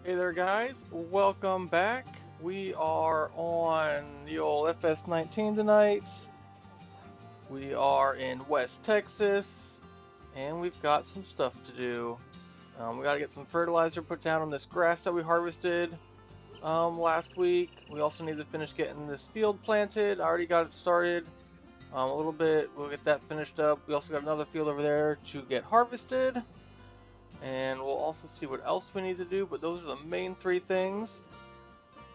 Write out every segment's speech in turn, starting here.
Hey there guys, welcome back. We are on the old FS19 tonight. We are in West Texas, and we've got some stuff to do. We gotta get some fertilizer put down on this grass that we harvested last week. We also need to finish getting this field planted. I already got it started a little bit. We'll get that finished up. We also got another field over there to get harvested. And we'll also see what else we need to do, but those are the main three things.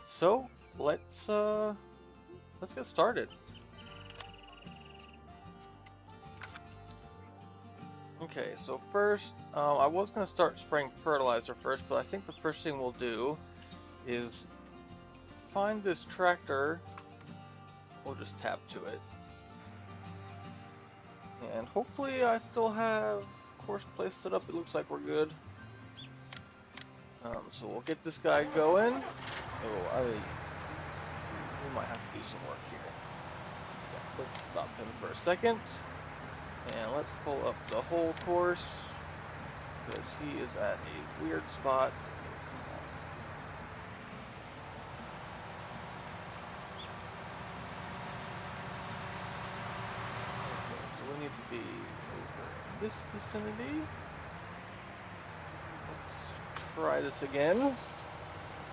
So let's get started. Okay, so first, I was gonna start spraying fertilizer first, but I think the first thing we'll do is find this tractor. We'll just tap to it, and hopefully I still have CoursePlay set up. It looks like we're good. So we'll get this guy going. Oh, we might have to do some work here. Yeah, let's stop him for a second. And let's pull up the whole course, because he is at a weird spot. Okay, so we need to be over in this vicinity. Let's try this again.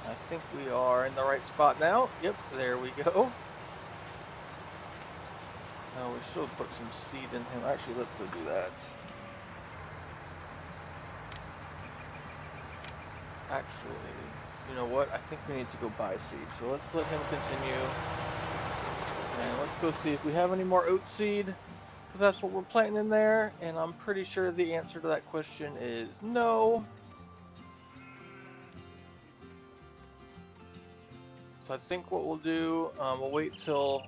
I think we are in the right spot now. Yep, there we go. Oh, we should have put some seed in him. Actually, let's go do that. Actually, you know what? I think we need to go buy seed. So let's let him continue. And let's go see if we have any more oat seed, because that's what we're planting in there. And I'm pretty sure the answer to that question is no. So I think what we'll do, we'll wait till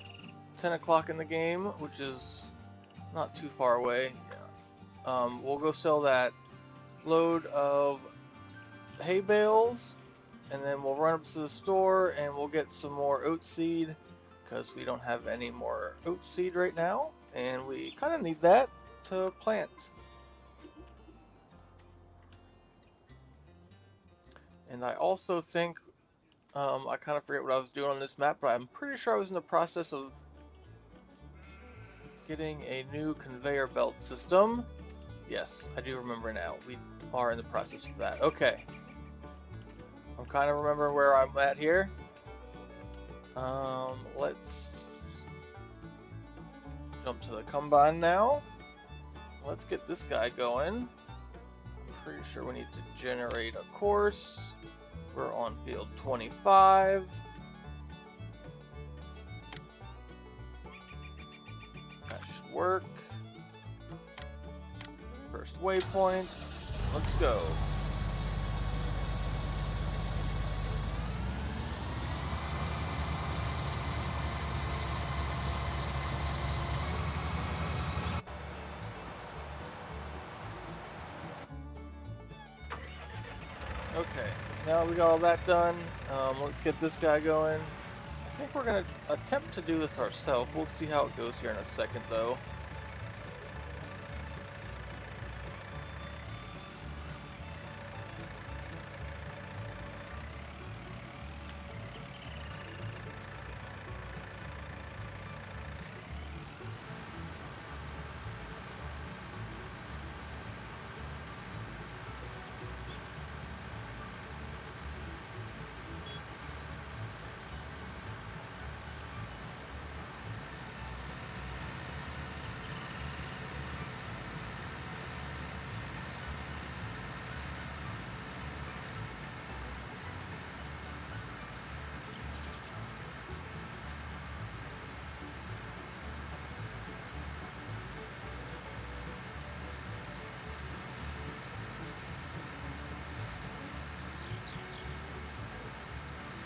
10 o'clock in the game, which is not too far away. We'll go sell that load of hay bales, and then we'll run up to the store and we'll get some more oat seed, because we don't have any more oat seed right now, and we kind of need that to plant. And I also think, I kind of forget what I was doing on this map, but I'm pretty sure I was in the process of getting a new conveyor belt system. Yes, I do remember now. We are in the process of that. Okay. I'm kind of remembering where I'm at here. Let's jump to the combine now. Let's get this guy going. I'm pretty sure we need to generate a course. We're on field 25. That should work. First waypoint. Let's go. Okay, now we got all that done. Let's get this guy going. I think we're gonna attempt to do this ourselves. We'll see how it goes here in a second, though.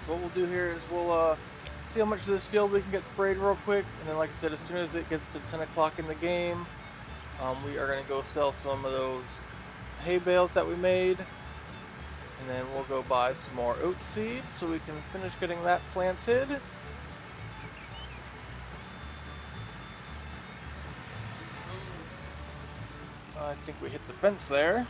What we'll do here is we'll see how much of this field we can get sprayed real quick, and then like I said, as soon as it gets to 10 o'clock in the game, we are going to go sell some of those hay bales that we made, and then we'll go buy some more oat seed so we can finish getting that planted. I think we hit the fence there.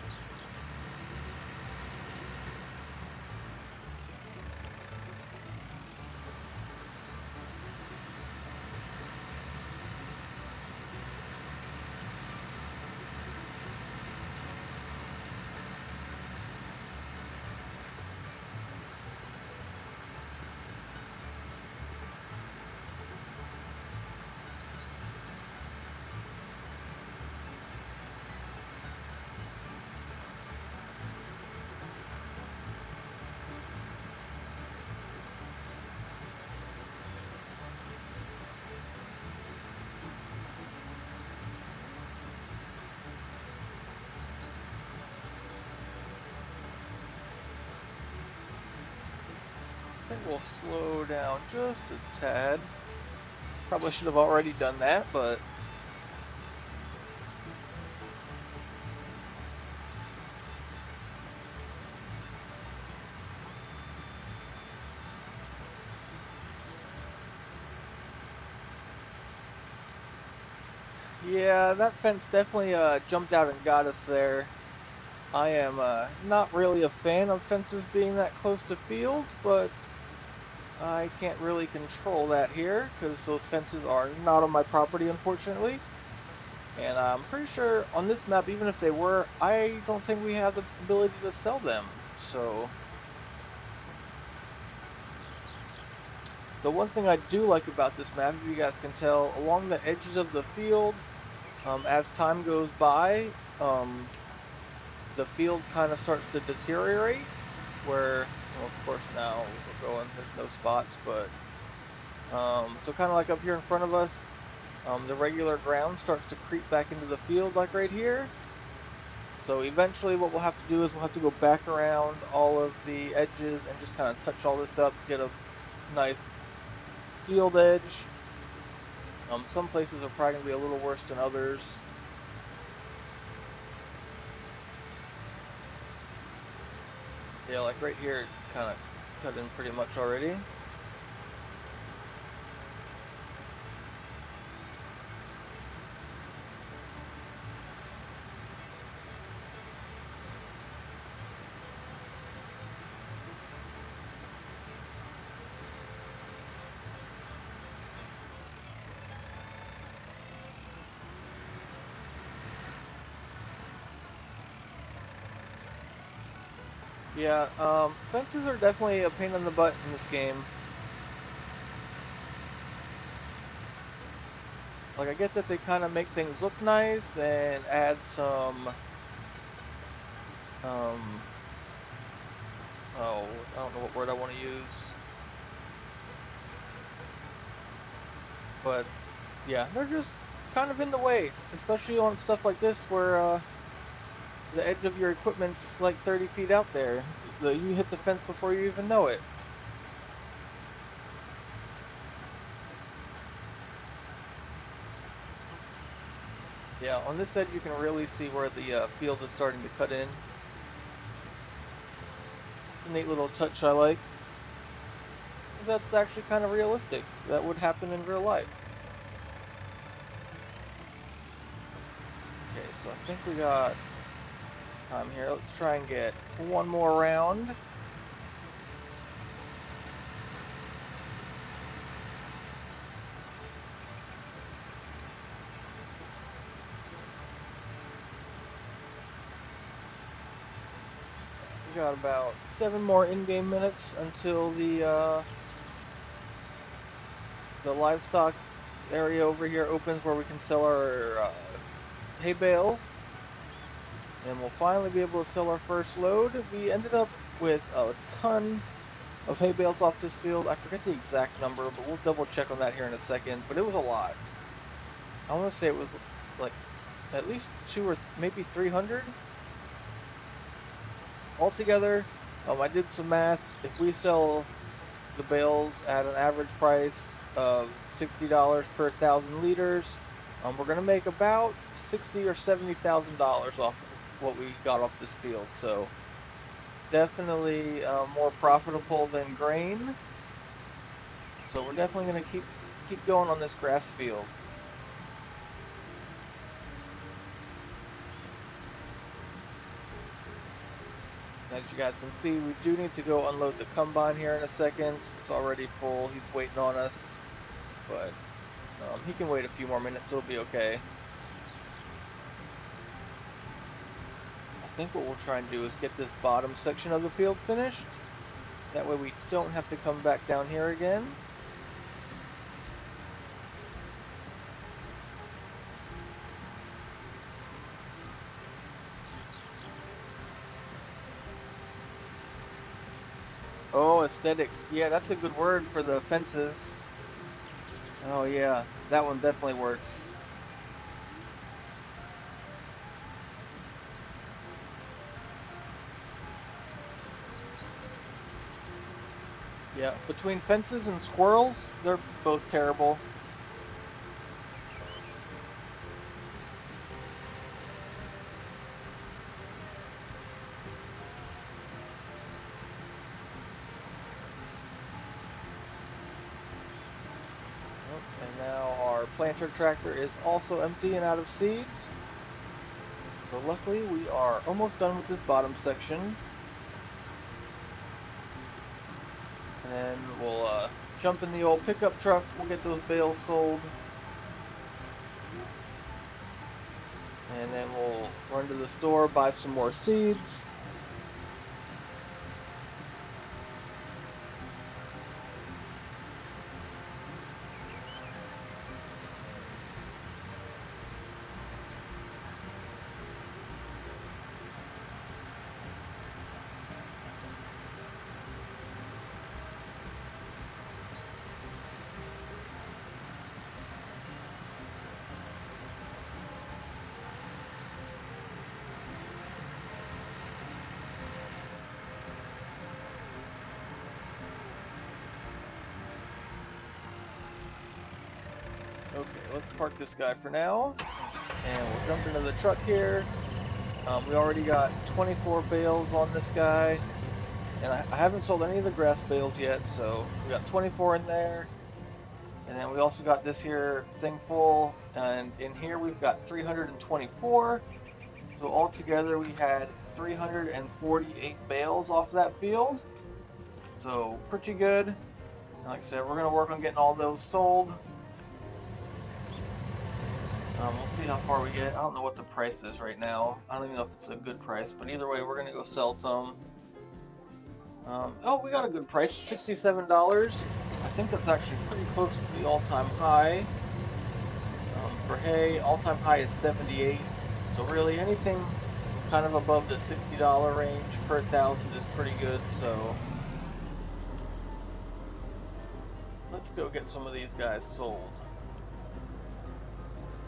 think we'll slow down just a tad. Probably should have already done that, but yeah, that fence definitely jumped out and got us there. I am not really a fan of fences being that close to fields, but I can't really control that here because those fences are not on my property, unfortunately. And I'm pretty sure on this map, even if they were, I don't think we have the ability to sell them. So the one thing I do like about this map, if you guys can tell, along the edges of the field, as time goes by, the field kind of starts to deteriorate. Where, well, of course now we're going, there's no spots, but so kind of like up here in front of us, the regular ground starts to creep back into the field, like right here. So eventually what we'll have to do is we'll have to go back around all of the edges and just kind of touch all this up, get a nice field edge. Some places are probably going to be a little worse than others. Yeah, like right here, it's kind of cut in pretty much already. Yeah, fences are definitely a pain in the butt in this game. Like, I get that they kind of make things look nice and add some, oh, I don't know what word I want to use. But, yeah, they're just kind of in the way, especially on stuff like this where, the edge of your equipment's like 30 feet out there. You hit the fence before you even know it. Yeah, on this edge you can really see where the field is starting to cut in. It's a neat little touch I like. That's actually kind of realistic. That would happen in real life. Okay, so I think we got time here. Let's try and get one more round. We got about 7 more in-game minutes until the livestock area over here opens where we can sell our hay bales. And we'll finally be able to sell our first load. We ended up with a ton of hay bales off this field. I forget the exact number, but we'll double check on that here in a second. But it was a lot. I want to say it was like at least 200 or maybe 300 altogether. I did some math. If we sell the bales at an average price of $60 per 1,000 liters, we're going to make about $60,000 or $70,000 off of what we got off this field. So definitely more profitable than grain. So we're definitely going to keep going on this grass field. As you guys can see, we do need to go unload the combine here in a second. It's already full. He's waiting on us, but he can wait a few more minutes. It'll be okay. I think what we'll try and do is get this bottom section of the field finished. That way we don't have to come back down here again. Oh, aesthetics. Yeah, that's a good word for the fences. Oh yeah, that one definitely works. Yeah, between fences and squirrels, they're both terrible. Oh, and now our planter tractor is also empty and out of seeds. So luckily we are almost done with this bottom section. And then we'll jump in the old pickup truck, we'll get those bales sold. And then we'll run to the store, buy some more seeds. Okay, let's park this guy for now. And we'll jump into the truck here. We already got 24 bales on this guy. And I haven't sold any of the grass bales yet, so we got 24 in there. And then we also got this here thing full. And in here we've got 324. So altogether we had 348 bales off that field. So pretty good. Like I said, we're going to work on getting all those sold. We'll see how far we get. I don't know what the price is right now. I don't even know if it's a good price, but either way, we're going to go sell some. Oh, we got a good price, $67. I think that's actually pretty close to the all-time high. For hay, all-time high is 78. So really, anything kind of above the $60 range per 1,000 is pretty good, so let's go get some of these guys sold.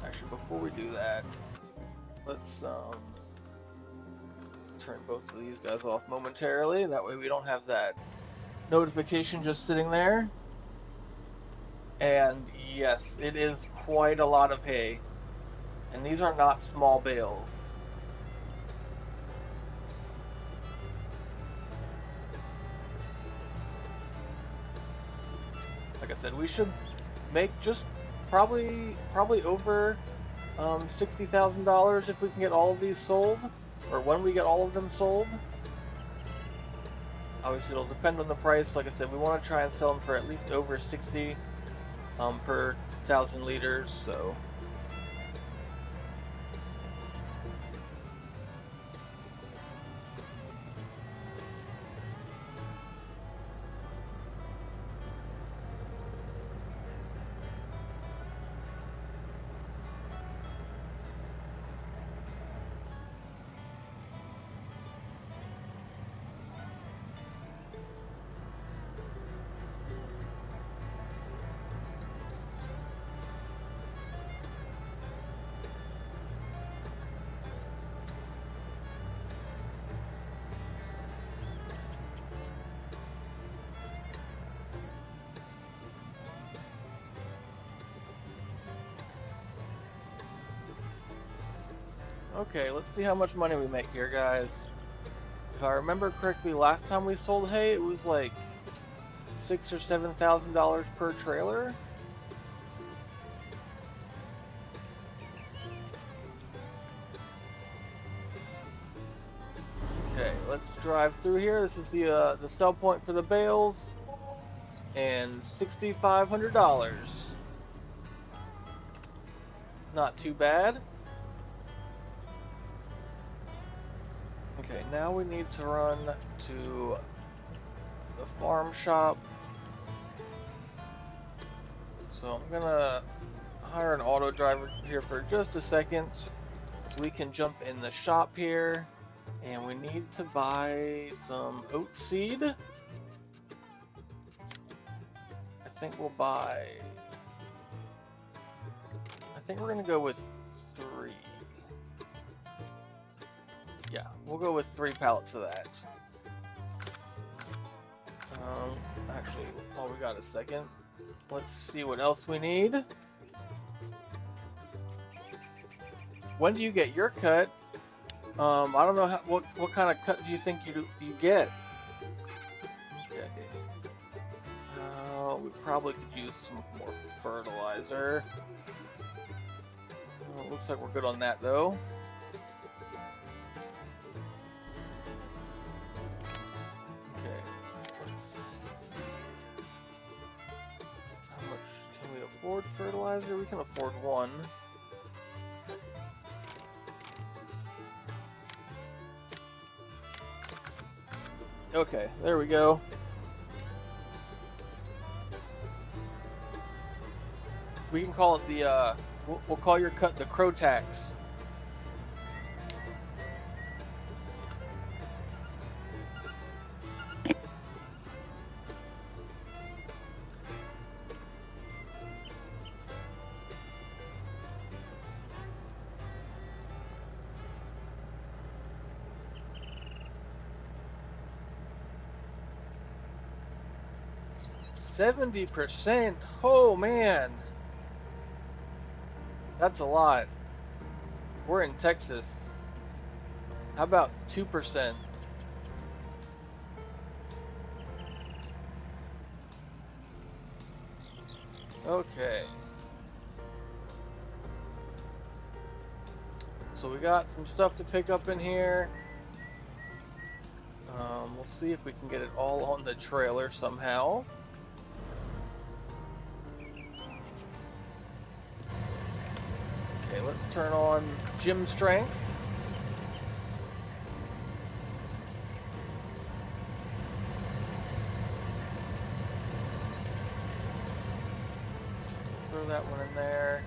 Actually, before we do that, let's turn both of these guys off momentarily. That way we don't have that notification just sitting there. And yes, it is quite a lot of hay. And these are not small bales. Like I said, we should make just probably over $60,000 if we can get all of these sold, or when we get all of them sold. Obviously, it'll depend on the price. Like I said, we want to try and sell them for at least over 60 per 1,000 liters. So. Okay, let's see how much money we make here, guys. If I remember correctly, last time we sold hay, it was like $6,000 or $7,000 per trailer. Okay, let's drive through here. This is the sell point for the bales, and $6,500. Not too bad. Okay, now we need to run to the farm shop. So I'm gonna hire an auto driver here for just a second. We can jump in the shop here, and we need to buy some oat seed. I think we'll buy... I think we're gonna go with 3. Yeah, we'll go with 3 pallets of that. Actually, got a second. Let's see what else we need. When do you get your cut? I don't know what kind of cut do you think you get? Okay. We probably could use some more fertilizer. Looks like we're good on that though. Okay. Let's see. How much can we afford fertilizer? We can afford one. Okay, there we go. We can call it the, we'll call your cut the crow tax. %. Oh man, that's a lot. We're in Texas. How about 2%? Okay. So we got some stuff to pick up in here. We'll see if we can get it all on the trailer somehow. Okay, let's turn on gym strength. Throw that one in there.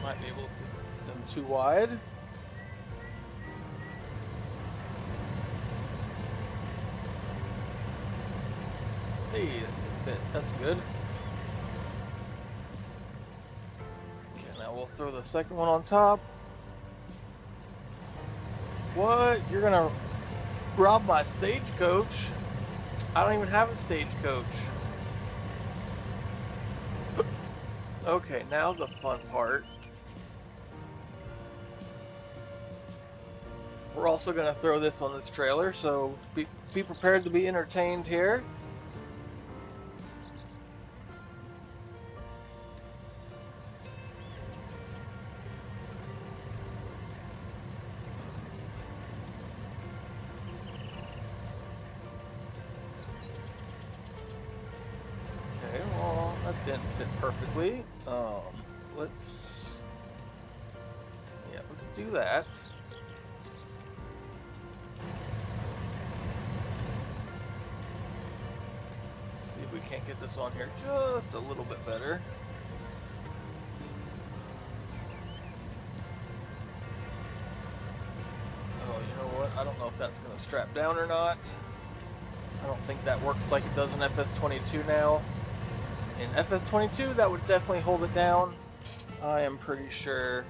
Might be able to fit them too wide. Hey, that fit. That's good. Okay, now we'll throw the second one on top. What? You're gonna rob my stagecoach? I don't even have a stagecoach. Okay, now the fun part. We're also gonna throw this on this trailer, so be prepared to be entertained here. Okay, well, that didn't fit perfectly. Let's do that. See if we can't get this on here just a little bit better. Oh, you know what? I don't know if that's going to strap down or not. I don't think that works like it does in FS22 now. In FS22, that would definitely hold it down. I am pretty sure.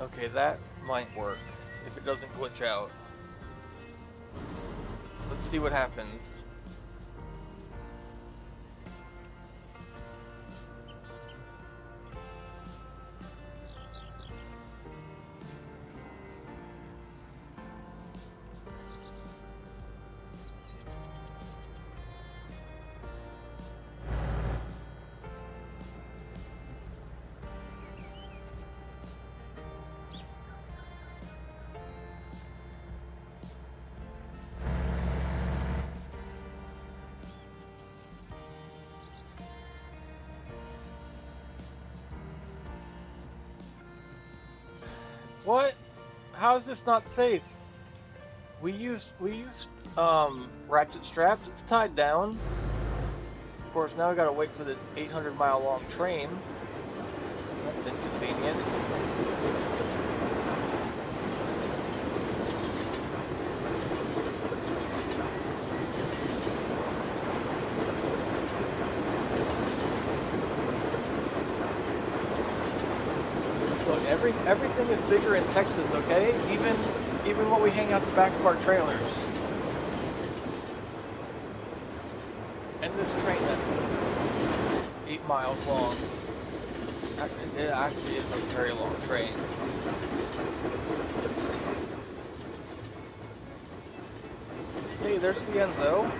Okay, that might work if it doesn't glitch out. Let's see what happens. What? How is this not safe? We used ratchet straps. It's tied down. Of course, now we gotta wait for this 800-mile long train. That's inconvenient. Everything is bigger in Texas, okay? Even what we hang out the back of our trailers. And this train that's 8 miles long. It actually is a very long train. Hey, there's the end though.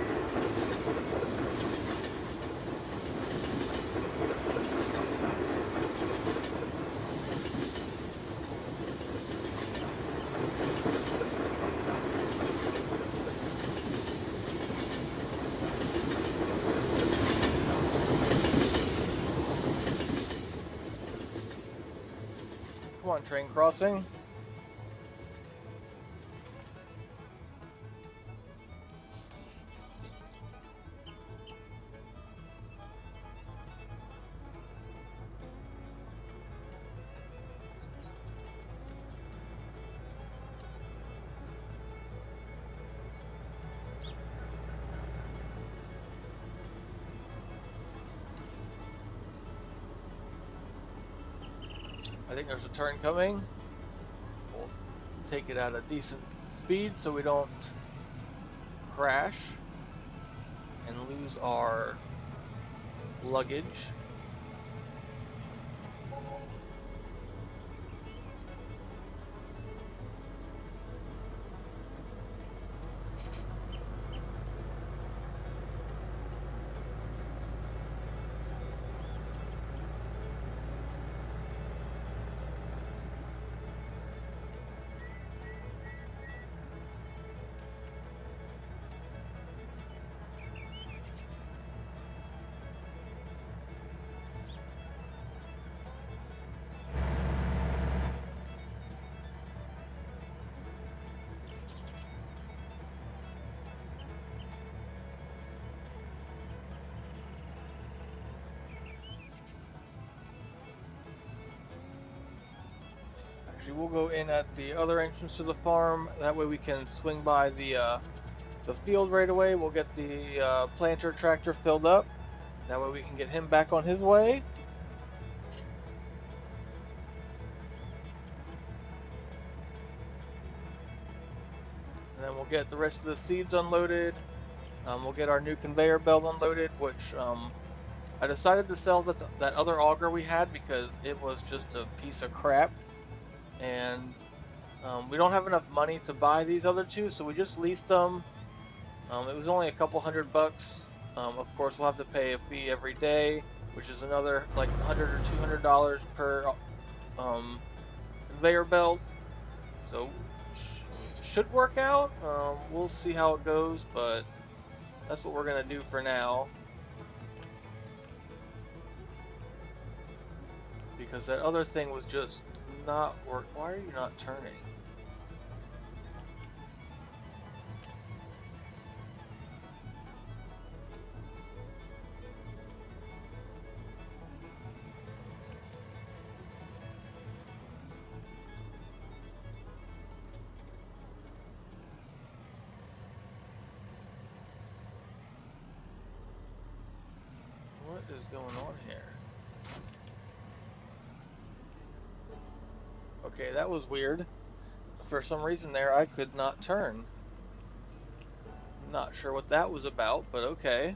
Come on, train crossing. I think there's a turn coming. We'll take it at a decent speed so we don't crash and lose our luggage. We'll go in at the other entrance to the farm. That way we can swing by the field right away. We'll get the planter tractor filled up. That way we can get him back on his way. And then we'll get the rest of the seeds unloaded. We'll get our new conveyor belt unloaded, which I decided to sell that other auger we had because it was just a piece of crap. And we don't have enough money to buy these other two, so we just leased them. It was only a couple $100. Of course, we'll have to pay a fee every day, which is another like $100 or $200 per conveyor belt. So should work out. We'll see how it goes, but that's what we're gonna do for now. Because that other thing was just not work. Why are you not turning? What is going on here? Okay, that was weird. For some reason there, I could not turn. Not sure what that was about, but okay.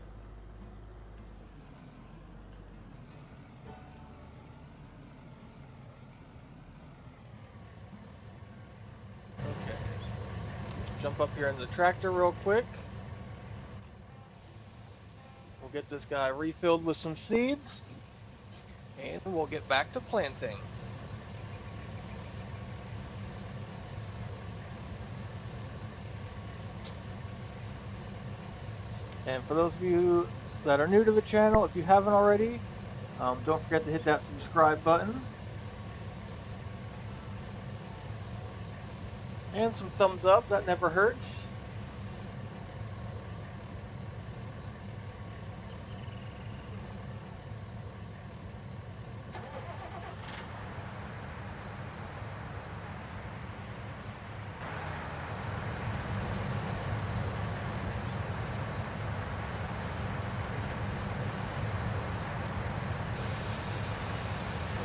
Okay. Let's jump up here in the tractor real quick. We'll get this guy refilled with some seeds. And we'll get back to planting. And for those of you that are new to the channel, if you haven't already, don't forget to hit that subscribe button. And some thumbs up, that never hurts.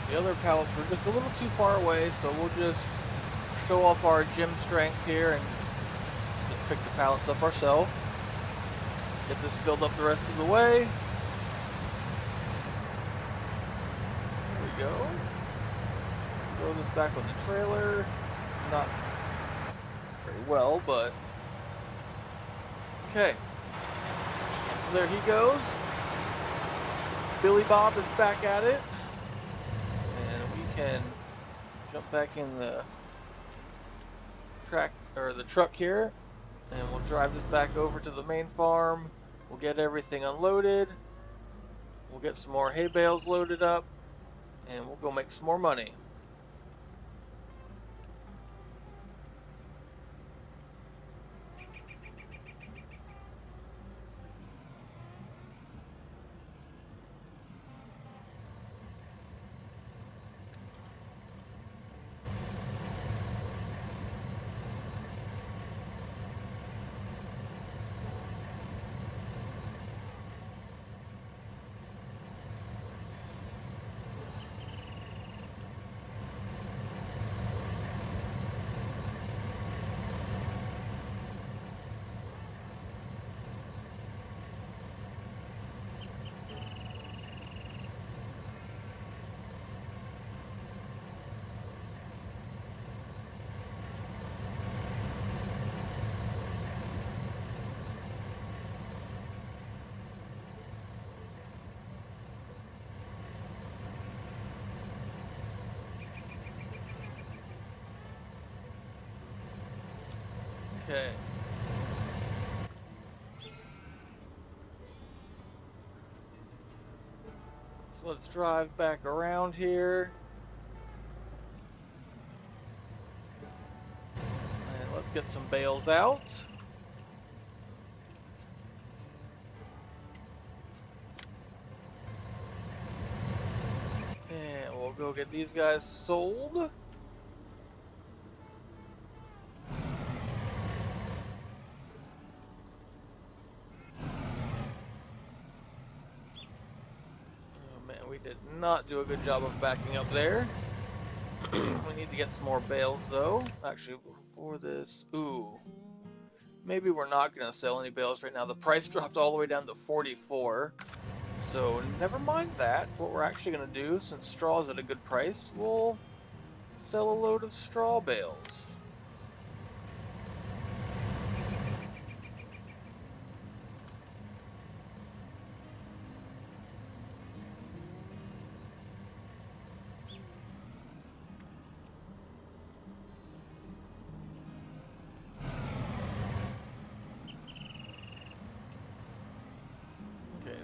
The other pallets were just a little too far away, so we'll just show off our gym strength here and just pick the pallets up ourselves. Get this filled up the rest of the way. There we go. Throw this back on the trailer. Not very well, but okay. So there he goes. Billy Bob is back at it. And we can jump back in the truck here, and we'll drive this back over to the main farm. We'll get everything unloaded. We'll get some more hay bales loaded up, and we'll go make some more money. Okay. So let's drive back around here. And let's get some bales out. And we'll go get these guys sold. Did not do a good job of backing up there. We need to get some more bales though. Actually, for this, maybe we're not going to sell any bales right now. The price dropped all the way down to 44. So never mind that. What we're actually going to do, since straw is at a good price, we'll sell a load of straw bales.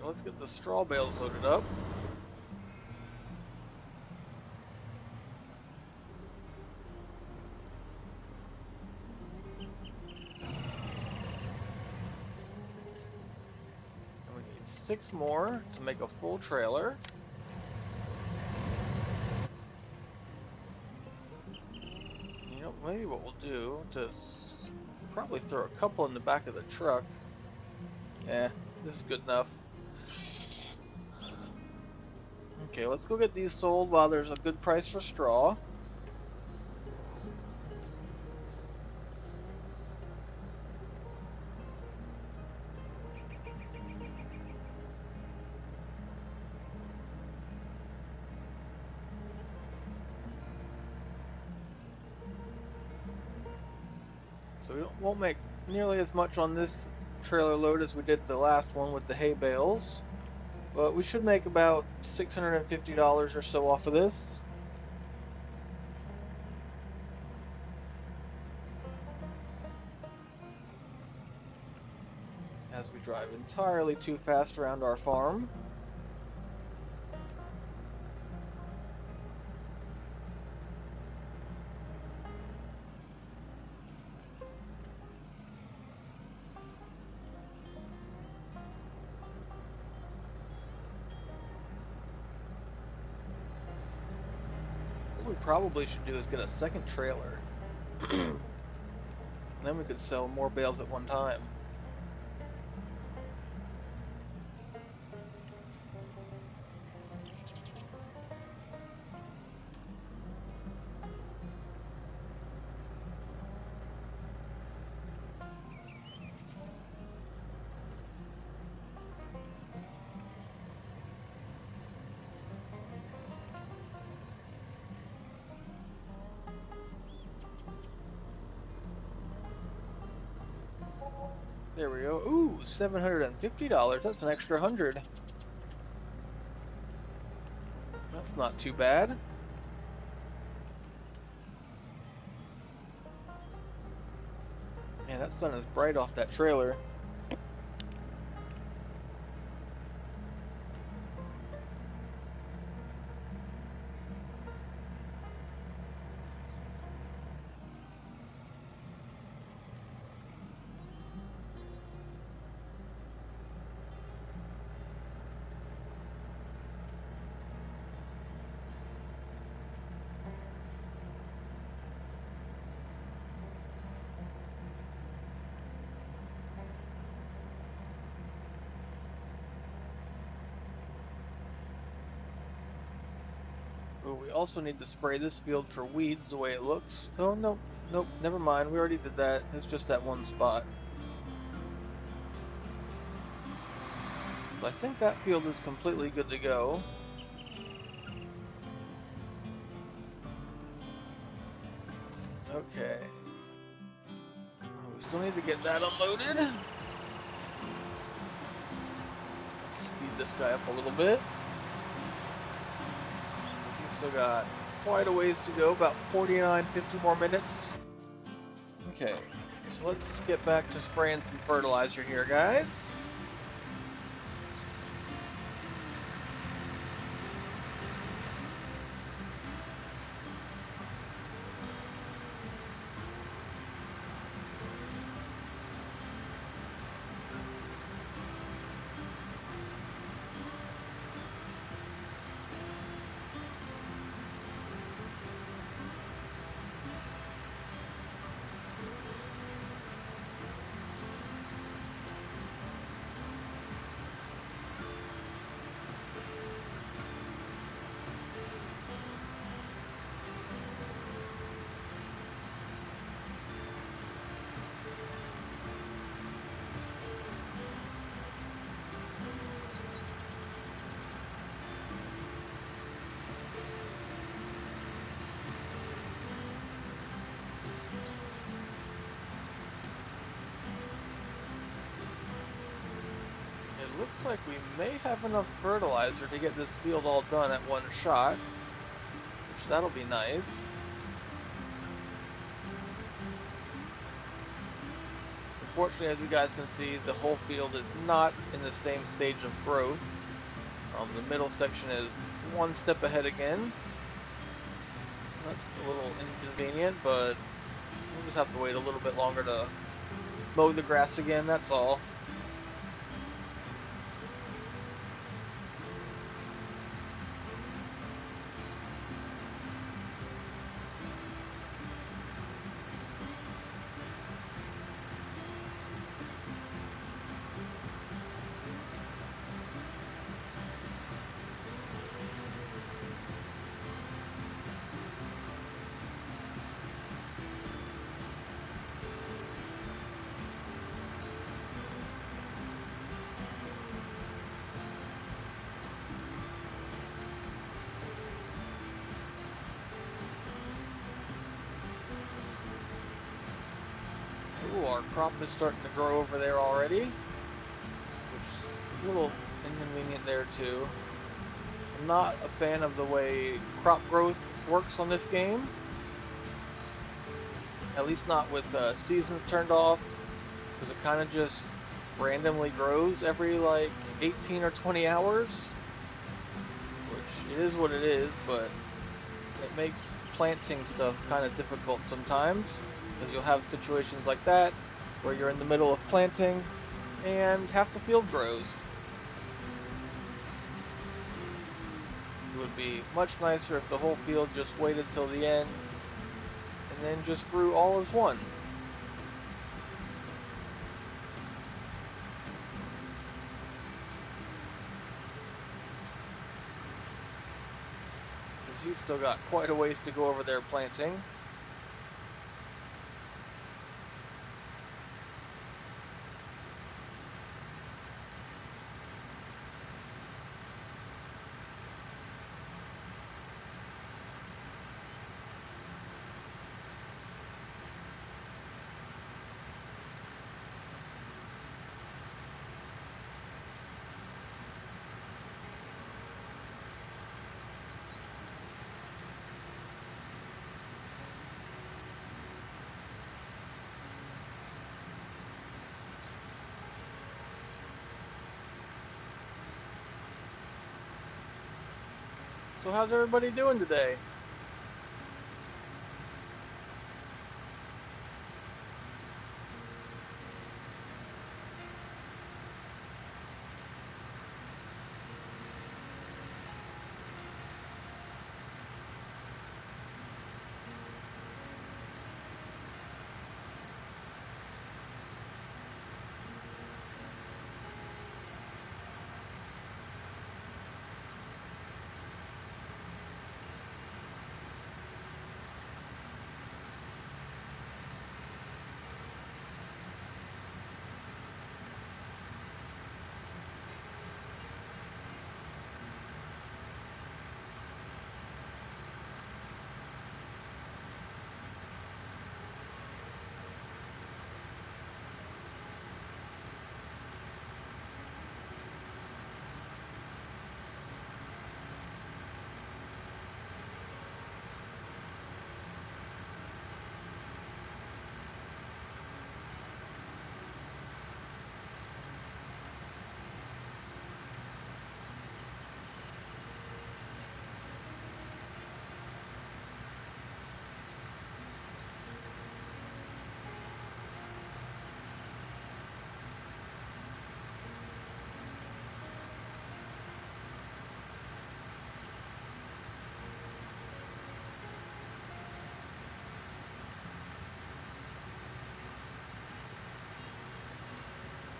Let's get the straw bales loaded up. And we need 6 more to make a full trailer. You know, maybe what we'll do, just probably throw a couple in the back of the truck. Yeah, this is good enough. Okay, let's go get these sold while there's a good price for straw. So we won't make nearly as much on this trailer load as we did the last one with the hay bales. But we should make about $650 or so off of this. As we drive entirely too fast around our farm. What we probably should do is get a second trailer. And then we could sell more bales at one time. There we go. Ooh, $750. That's an extra 100. That's not too bad. Man, that sun is bright off that trailer. Ooh, we also need to spray this field for weeds the way it looks. Oh, nope, nope, never mind. We already did that. It's just that one spot. So I think that field is completely good to go. Okay. We still need to get that unloaded. Let's speed this guy up a little bit. He's still got quite a ways to go, about 49, 50 more minutes. Okay, so let's get back to spraying some fertilizer here, guys. Looks like we may have enough fertilizer to get this field all done at one shot, which that'll be nice. Unfortunately, as you guys can see, the whole field is not in the same stage of growth. The middle section is one step ahead again. That's a little inconvenient, but we'll just have to wait a little bit longer to mow the grass again, that's all. Ooh, our crop is starting to grow over there already, which is a little inconvenient there too. I'm not a fan of the way crop growth works on this game. At least not with seasons turned off, because it kind of just randomly grows every like 18 or 20 hours, which it is what it is, but it makes planting stuff kind of difficult sometimes, because you'll have situations like that where you're in the middle of planting and half the field grows. It would be much nicer if the whole field just waited till the end and then just grew all as one. Because he's still got quite a ways to go over there planting. So how's everybody doing today?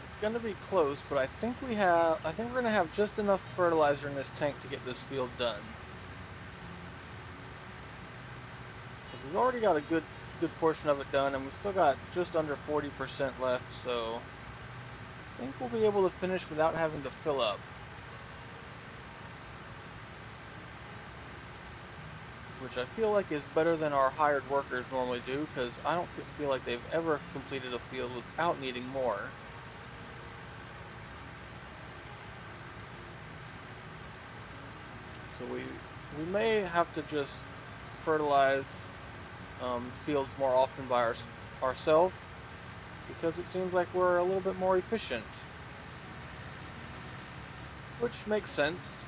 It's gonna be close, but I think we're gonna have just enough fertilizer in this tank to get this field done. Because we've already got a good portion of it done, and we've still got just under 40% left, so I think we'll be able to finish without having to fill up. Which I feel like is better than our hired workers normally do, because I don't feel like they've ever completed a field without needing more. So we may have to just fertilize fields more often by ourselves, because it seems like we're a little bit more efficient. Which makes sense.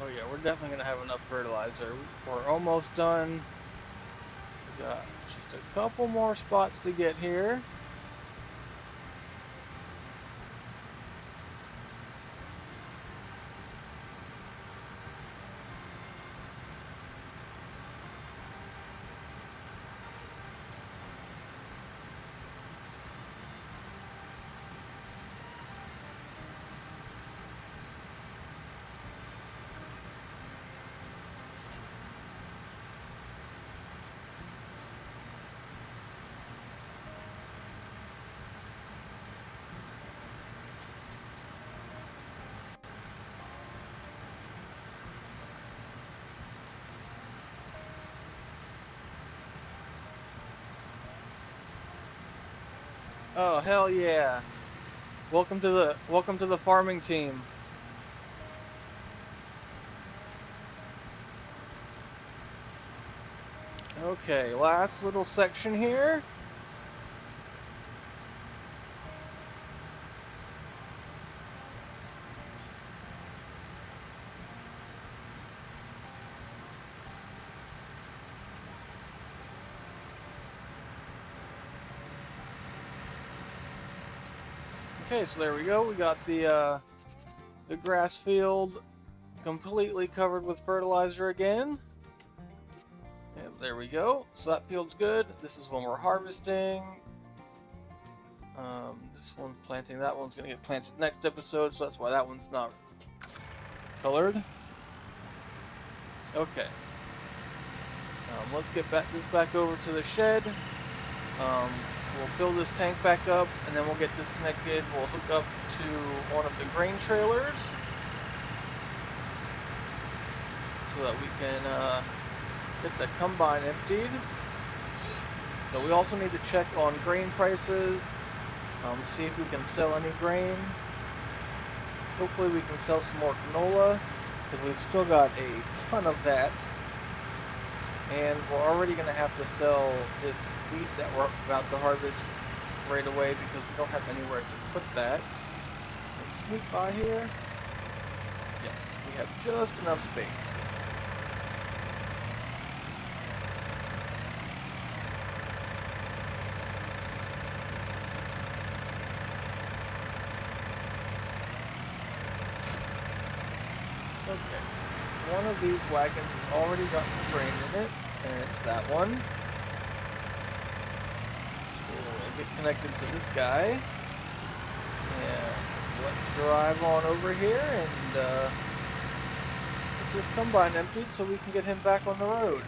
Oh yeah, we're definitely gonna have enough fertilizer. We're almost done. We got just a couple more spots to get here. Oh hell yeah! Welcome to the farming team. Okay, last little section here. Okay, so there we go. We got the grass field completely covered with fertilizer again. And there we go. So that field's good. This is when we're harvesting. This one's planting. That one's going to get planted next episode, so that's why that one's not colored. Okay. Let's get this back over to the shed. We'll fill this tank back up, and then we'll get disconnected. We'll hook up to one of the grain trailers so that we can get the combine emptied. So we also need to check on grain prices, see if we can sell any grain. Hopefully we can sell some more canola, because we've still got a ton of that. And we're already going to have to sell this wheat that we're about to harvest right away because we don't have anywhere to put that. Let's sneak by here. Yes, we have just enough space. Okay. One of these wagons has already got some grain in it, and it's that one. So we'll get connected to this guy, and let's drive on over here and get this combine emptied so we can get him back on the road.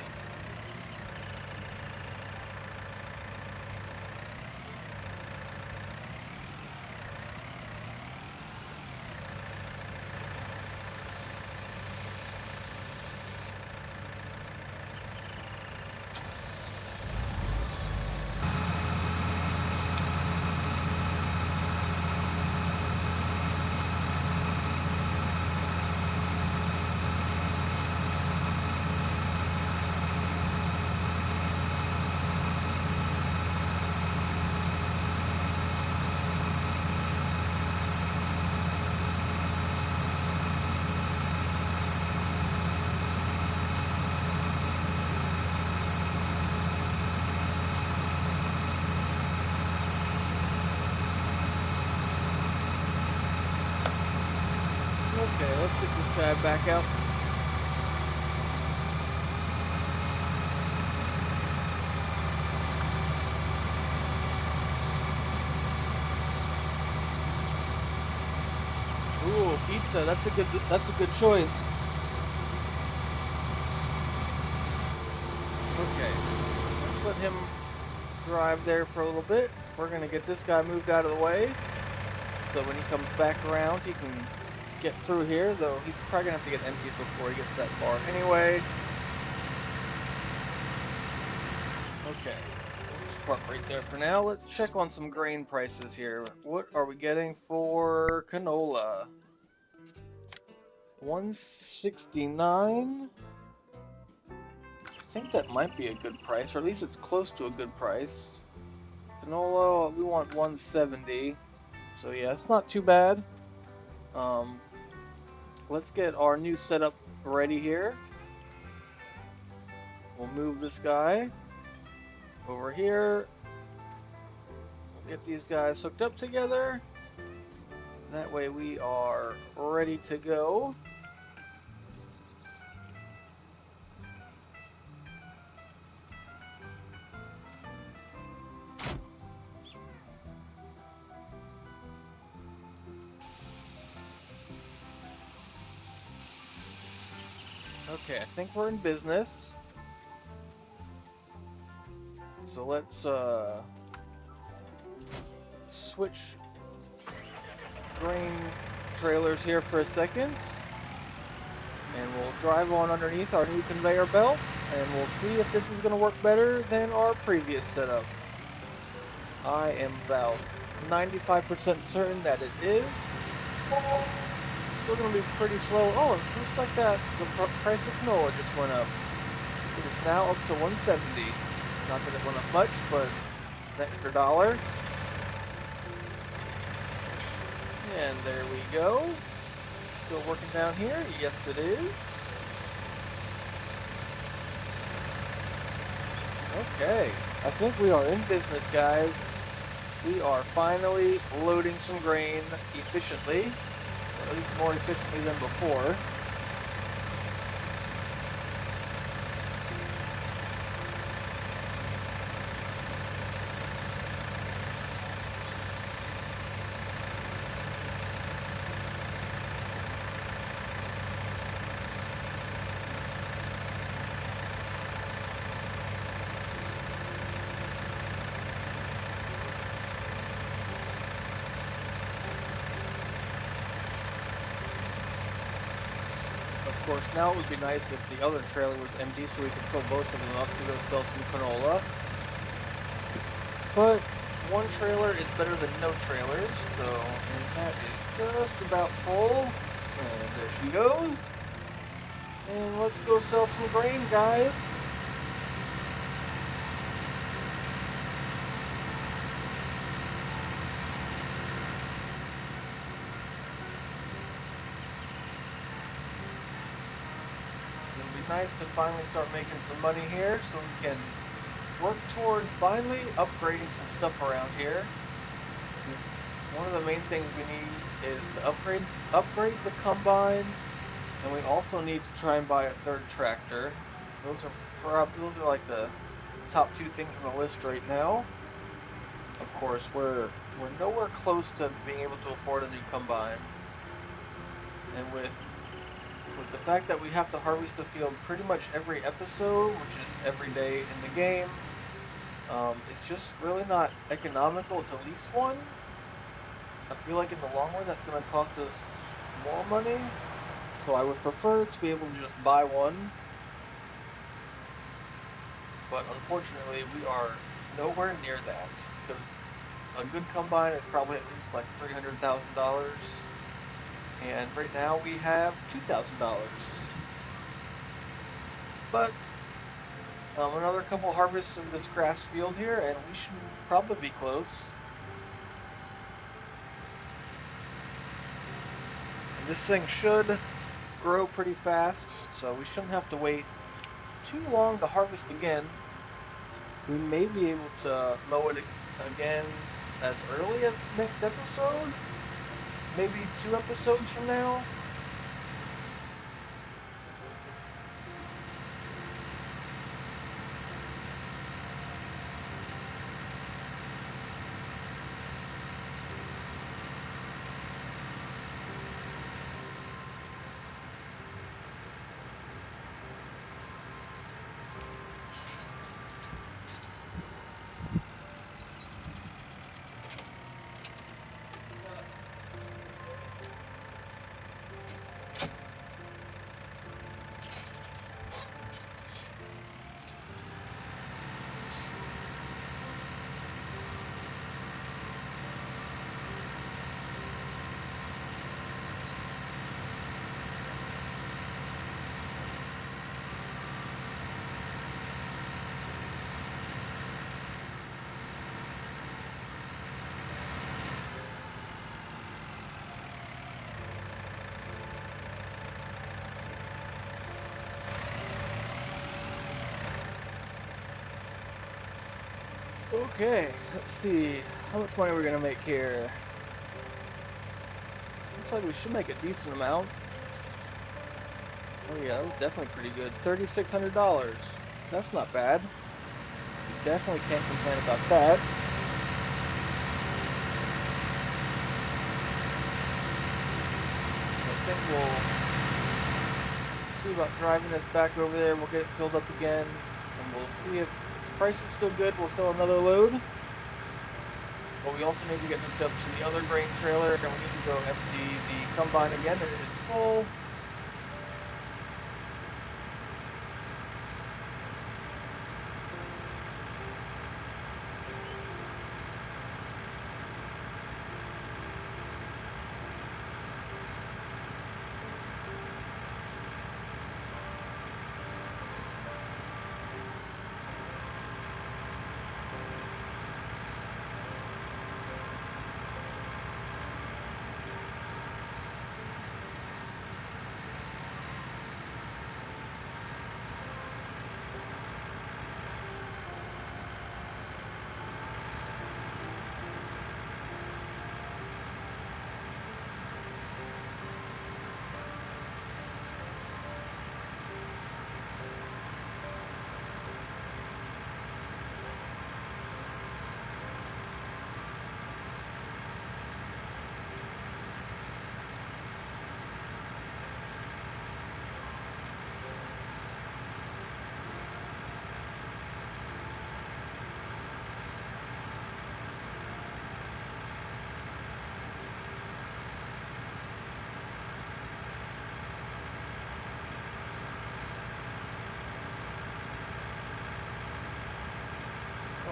Okay, let's get this guy back out. Ooh, pizza. That's a good choice. Okay. Let's let him drive there for a little bit. We're gonna get this guy moved out of the way. So when he comes back around, he can get through here, though he's probably gonna have to get emptied before he gets that far anyway. Okay, we'll just park right there for now. Let's check on some grain prices here. What are we getting for canola? 169. I think that might be a good price, or at least it's close to a good price. Canola, we want 170. So yeah, it's not too bad. Let's get our new setup ready here. We'll move this guy over here. We'll get these guys hooked up together. That way we are ready to go. Okay, I think we're in business. So let's switch grain trailers here for a second. And we'll drive on underneath our new conveyor belt, and we'll see if this is going to work better than our previous setup. I am about 95% certain that it is. Still going to be pretty slow. Oh, just like that, the price of canola just went up. It is now up to 170. Not that it went up much, but an extra $1. And there we go. Still working down here? Yes, it is. Okay, I think we are in business, guys. We are finally loading some grain efficiently, or at least more efficiently than before. Of course, now it would be nice if the other trailer was empty so we could fill both of them up to go sell some canola. But one trailer is better than no trailers, so and that is just about full. And there she goes. And let's go sell some grain, guys. Nice to finally start making some money here so we can work toward finally upgrading some stuff around here. One of the main things we need is to upgrade the combine, and we also need to try and buy a third tractor. Those are like the top two things on the list right now. Of course, we're nowhere close to being able to afford a new combine, and with the fact that we have to harvest the field pretty much every episode, which is every day in the game, it's just really not economical to lease one. I feel like in the long run that's going to cost us more money, so I would prefer to be able to just buy one. But unfortunately, we are nowhere near that, because a good combine is probably at least like $300,000. And right now we have $2,000. But another couple harvests of this grass field here, and we should probably be close. And this thing should grow pretty fast, so we shouldn't have to wait too long to harvest again. We may be able to mow it again as early as next episode. Maybe 2 episodes from now. Okay, let's see. How much money we're gonna make here? Looks like we should make a decent amount. Oh yeah, that was definitely pretty good. $3,600. That's not bad. You definitely can't complain about that. I think we'll see about driving this back over there. We'll get it filled up again, and we'll see if the price is still good. We'll sell another load. But we also need to get hooked up to the other grain trailer, and we need to go empty the combine again, and it is full.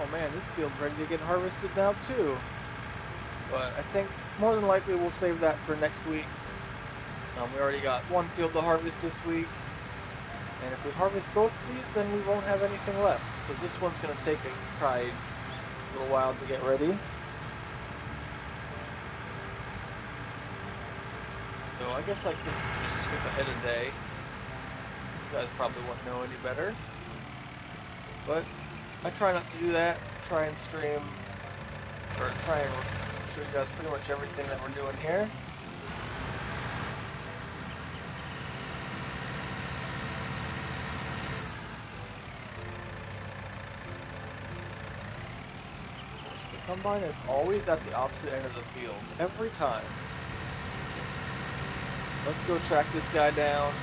Oh man, this field's ready to get harvested now too. But I think more than likely we'll save that for next week. We already got one field to harvest this week. And if we harvest both of these, then we won't have anything left. Because this one's going to take probably a little while to get ready. So I guess I could just skip ahead a day. You guys probably won't know any better. But I try not to do that. Try and stream, or try and show you guys pretty much everything that we're doing here. The combine is always at the opposite end of the field, every time. Let's go track this guy down.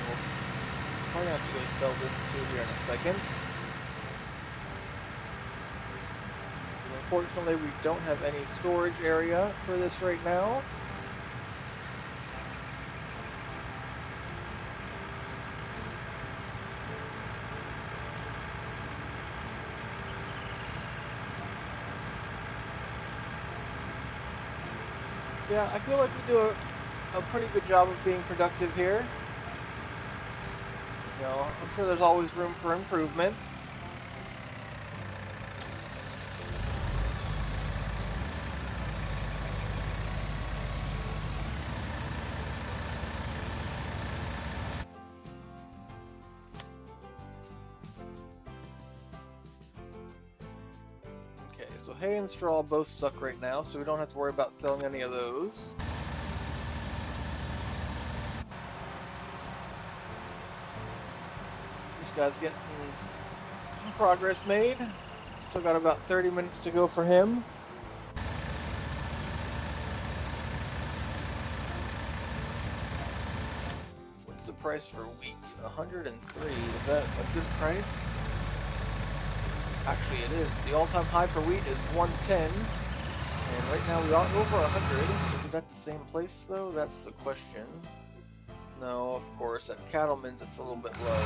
We'll probably have to go sell this too here in a second. Unfortunately, we don't have any storage area for this right now. Yeah, I feel like we do a pretty good job of being productive here. You know, I'm sure there's always room for improvement. So hay and straw both suck right now, so we don't have to worry about selling any of those. This guy's getting some progress made. Still got about 30 minutes to go for him. What's the price for wheat? 103. Is that a good price? Actually, it is. The all-time high for wheat is 110, and right now we are over 100. Is it at the same place, though? That's the question. No, of course. At Cattleman's, it's a little bit low.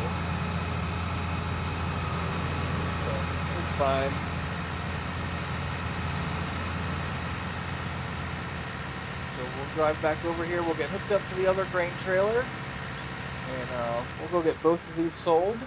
So, it's fine. So we'll drive back over here. We'll get hooked up to the other grain trailer, and we'll go get both of these sold.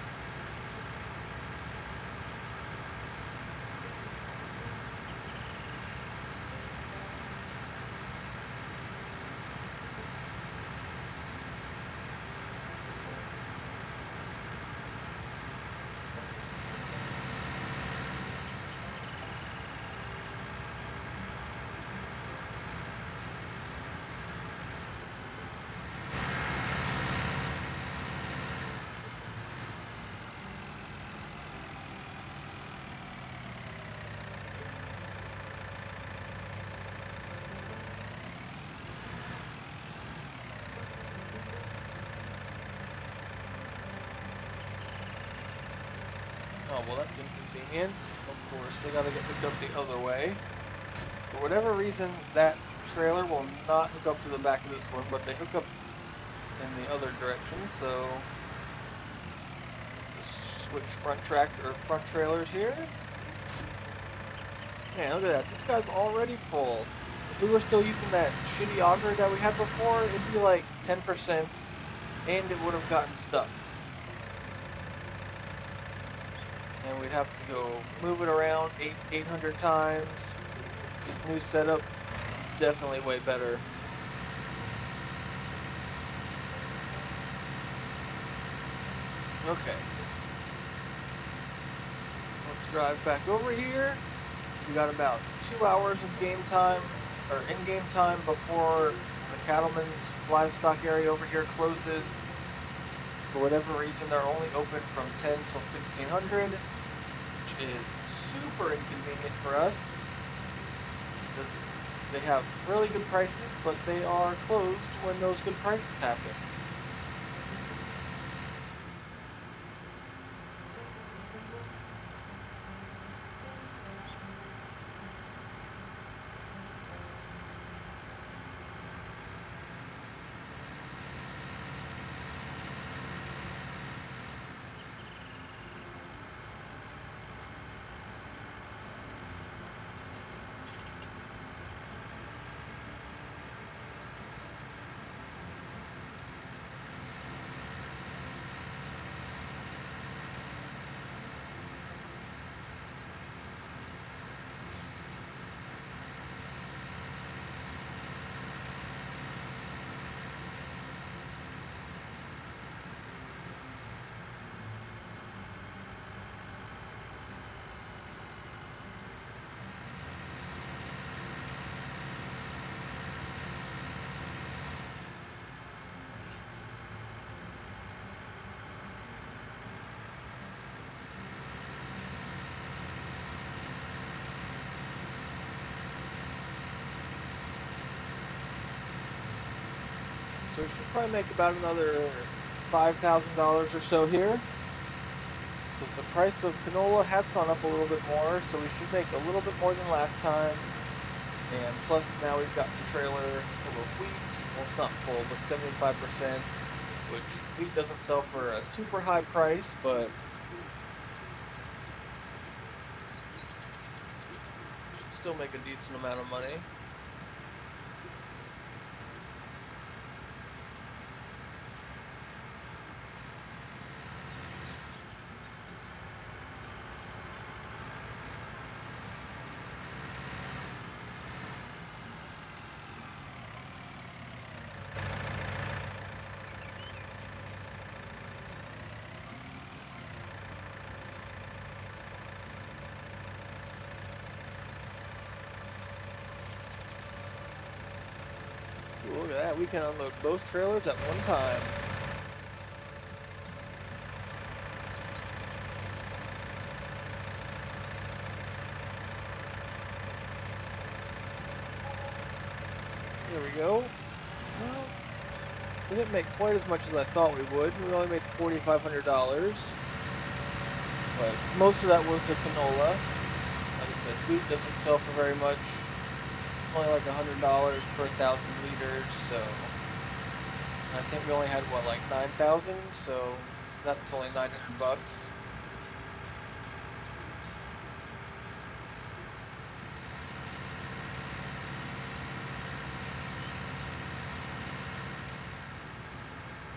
Oh, well, that's inconvenient. Of course, they gotta get hooked up the other way. For whatever reason, that trailer will not hook up to the back of this one, but they hook up in the other direction, so just switch front trailers here. Man, look at that. This guy's already full. If we were still using that shitty auger that we had before, it'd be like 10%, and it would have gotten stuck. And we'd have to go move it around 800 times. This new setup, definitely way better. Okay. Let's drive back over here. We got about 2 hours of game time, or in-game time, before the Cattleman's livestock area over here closes. For whatever reason, they're only open from 10 till 1600, which is super inconvenient for us, because they have really good prices, but they are closed when those good prices happen. So we should probably make about another $5,000 or so here, because the price of canola has gone up a little bit more, so we should make a little bit more than last time. And plus now we've got the trailer full of wheat. Well, it's not full, but 75%, which wheat doesn't sell for a super high price, but should still make a decent amount of money. Ooh, look at that, we can unload both trailers at one time. There we go. Well, we didn't make quite as much as I thought we would. We only made $4,500. But most of that was the canola. Like I said, wheat doesn't sell for very much. It's only like $100 per 1,000 liters, so I think we only had what, like 9,000, so that's only $900.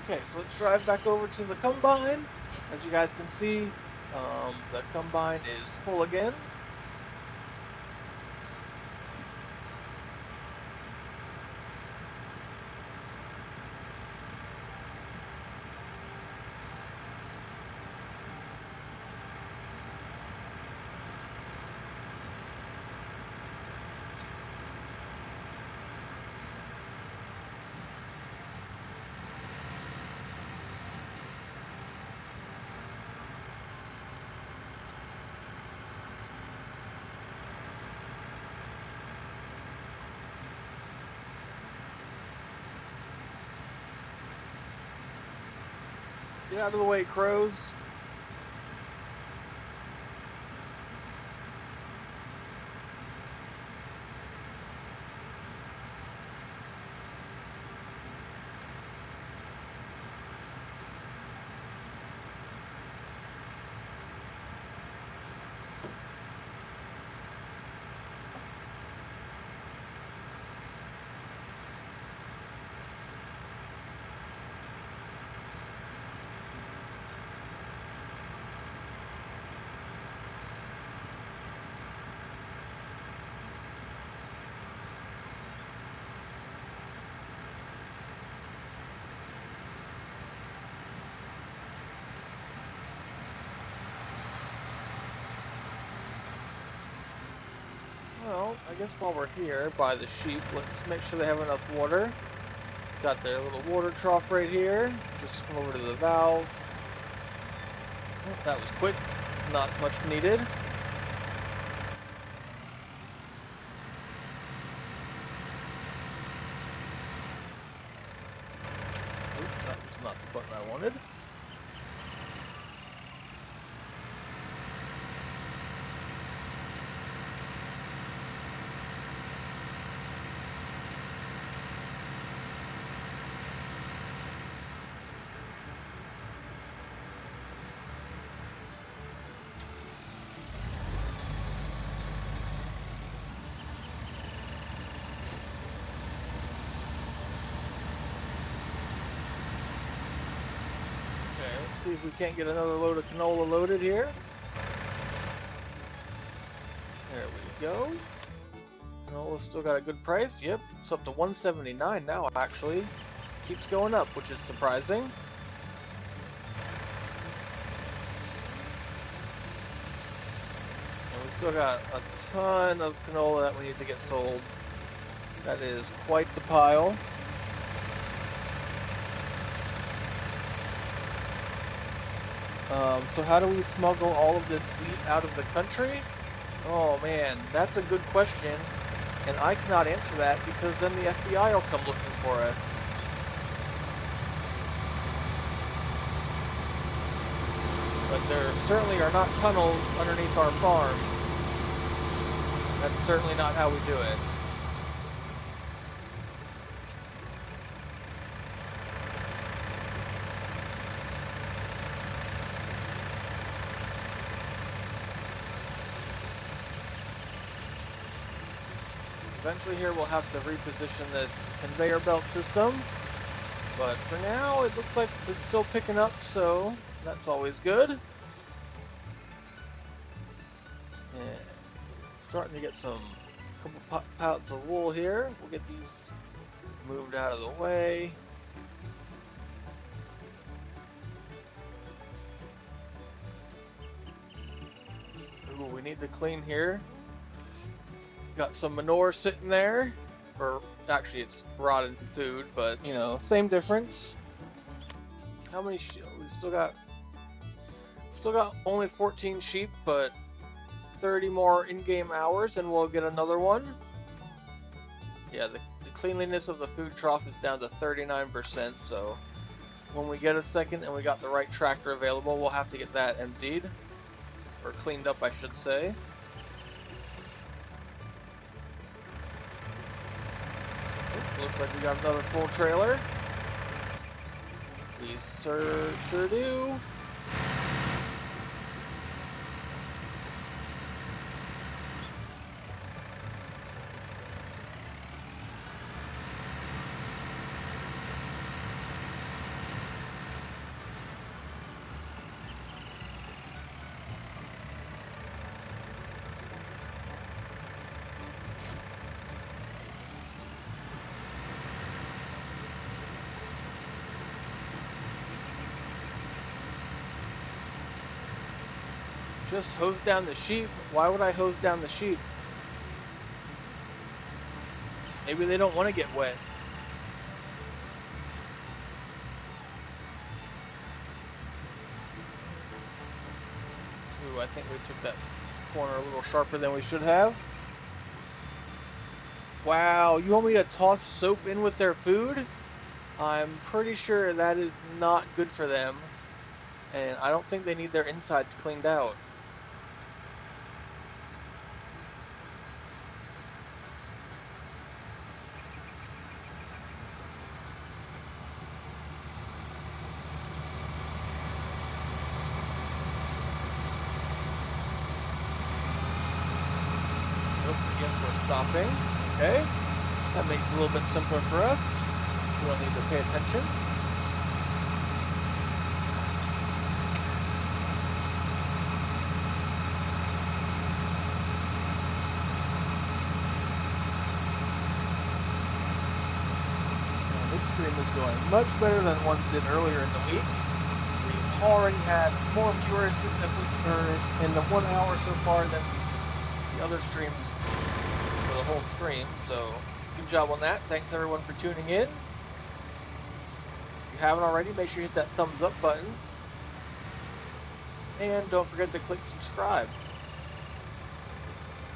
Okay, so let's drive back over to the combine. As you guys can see, the combine is full again. Get out of the way, crows. Well, I guess while we're here by the sheep, let's make sure they have enough water. It's got their little water trough right here. Just come over to the valve. Oh, that was quick. Not much needed. Oops, that was not the button I wanted. See if we can't get another load of canola loaded here. There we go. Canola's still got a good price. Yep, it's up to $179 now, actually. Keeps going up, which is surprising. And we still got a ton of canola that we need to get sold. That is quite the pile. So how do we smuggle all of this wheat out of the country? Oh man, that's a good question, and I cannot answer that because then the FBI will come looking for us. but there certainly are not tunnels underneath our farm. That's certainly not how we do it. Eventually here we'll have to reposition this conveyor belt system, but for now it looks like it's still picking up, so that's always good. And starting to get some couple pallets of wool here. We'll get these moved out of the way. Ooh, we need to clean here. Got some manure sitting there, or actually it's rotted food, but you know, same difference. How many sheep? We still got only 14 sheep, but 30 more in-game hours and we'll get another one. Yeah, the cleanliness of the food trough is down to 39%, so when we get a second and we got the right tractor available, we'll have to get that emptied, or cleaned up I should say. Looks like we got another full trailer. We sure do. Just hose down the sheep? Why would I hose down the sheep? Maybe they don't want to get wet. Ooh, I think we took that corner a little sharper than we should have. Wow, you want me to toss soap in with their food? I'm pretty sure that is not good for them. And I don't think they need their insides cleaned out. Stopping. Okay, that makes it a little bit simpler for us. We don't need to pay attention. Now, this stream is going much better than one did earlier in the week. We've already had more viewers this episode in the 1 hour so far than the other streams. The whole stream, so good job on that. Thanks everyone for tuning in. If you haven't already, make sure you hit that thumbs up button, and don't forget to click subscribe.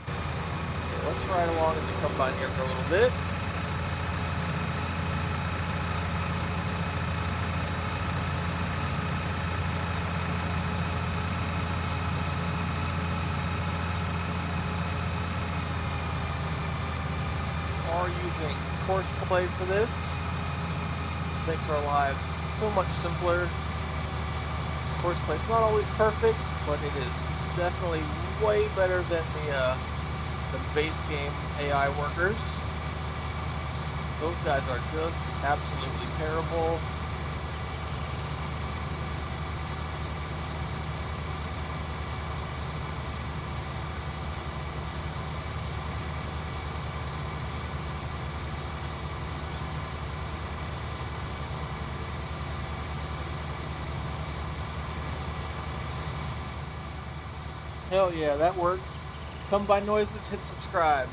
Okay, let's ride along in the combine here for a little bit. Using CoursePlay for this makes our lives so much simpler. CoursePlay is not always perfect, but it is definitely way better than the base game AI workers. Those guys are just absolutely terrible. Hell yeah, that works. Come by noises, hit subscribe.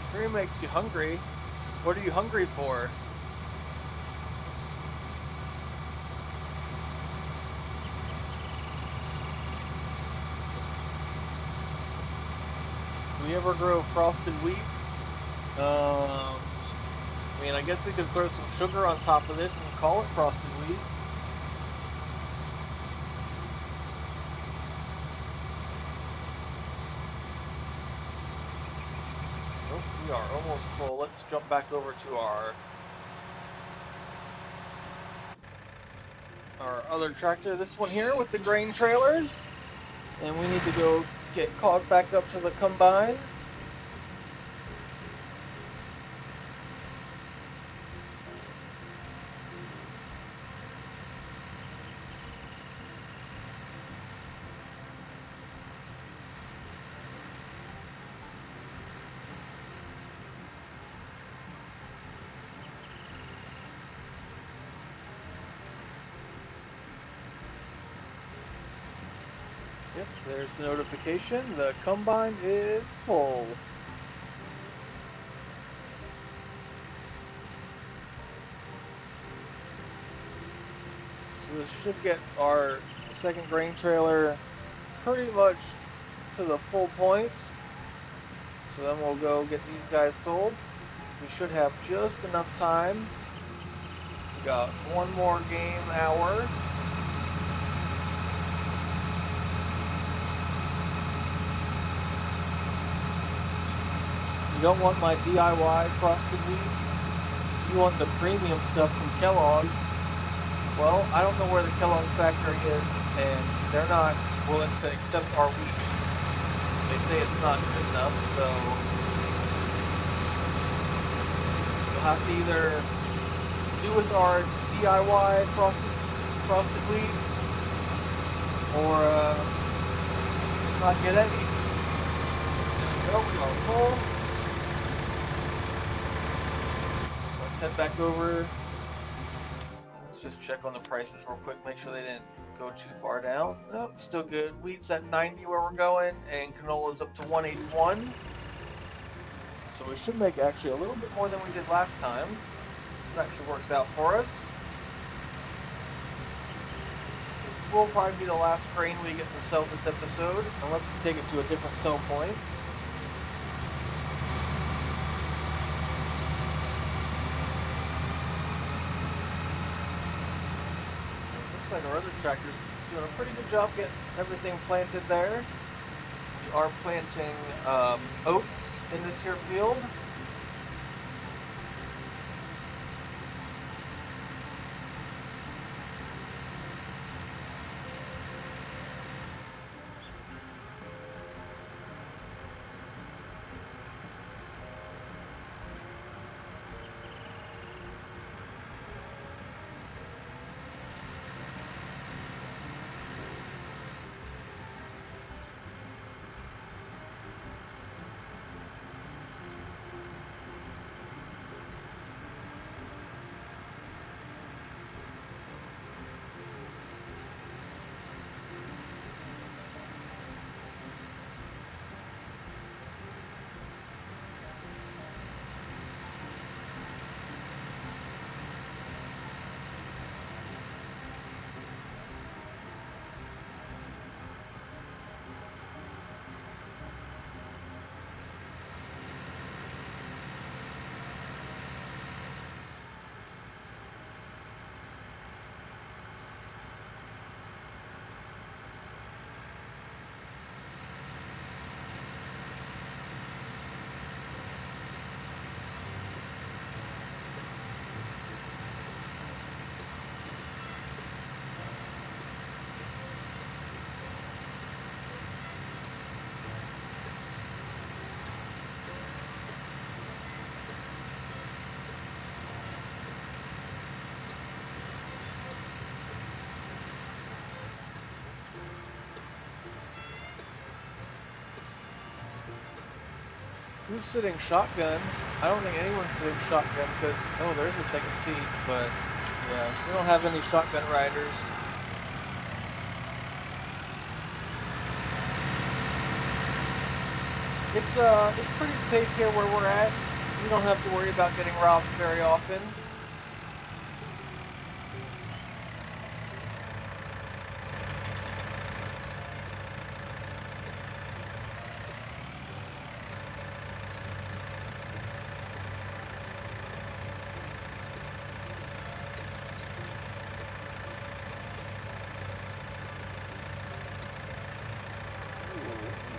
Scream makes you hungry. What are you hungry for? Do we ever grow frosted wheat? I mean, I guess we could throw some sugar on top of this and call it frosted wheat. Oh, we are almost full. Let's jump back over to our other tractor, this one here with the grain trailers. And we need to go get caught back up to the combine. Yep, there's the notification. The combine is full. So this should get our second grain trailer pretty much to the full point. So then we'll go get these guys sold. We should have just enough time. We got one more game hour. You don't want my DIY frosted wheat. You want the premium stuff from Kellogg's. Well, I don't know where the Kellogg's factory is, and they're not willing to accept our wheat. They say it's not good enough, so you'll have to either do with our DIY frosted wheat, or not get any. There we go, we are full. Let's head back over. Let's just check on the prices real quick, make sure they didn't go too far down. Nope, still good. Wheat's at 90 where we're going, and canola's up to 181. So we should make actually a little bit more than we did last time. So that actually works out for us. This will probably be the last grain we get to sell this episode, unless we take it to a different sell point. Like our other tractor's doing a pretty good job getting everything planted there. We are planting oats in this here field. Who's sitting shotgun? I don't think anyone's sitting shotgun because, oh, there's a second seat, but yeah, we don't have any shotgun riders. It's pretty safe here where we're at. We don't have to worry about getting robbed very often.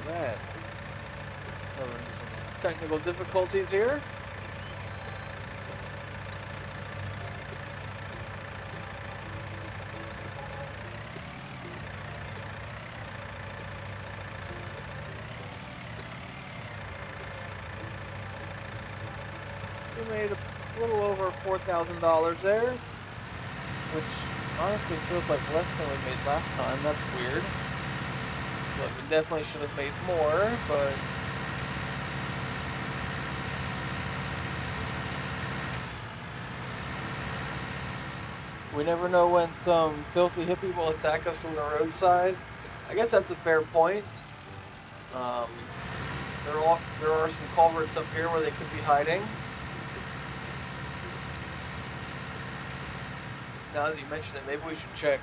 That. Having some technical difficulties here. We made a little over $4,000 there, which honestly feels like less than we made last time. That's weird. But we definitely should have made more, but we never know when some filthy hippie will attack us from the roadside. I guess that's a fair point. There are some culverts up here where they could be hiding. Now that you mention it, maybe we should check.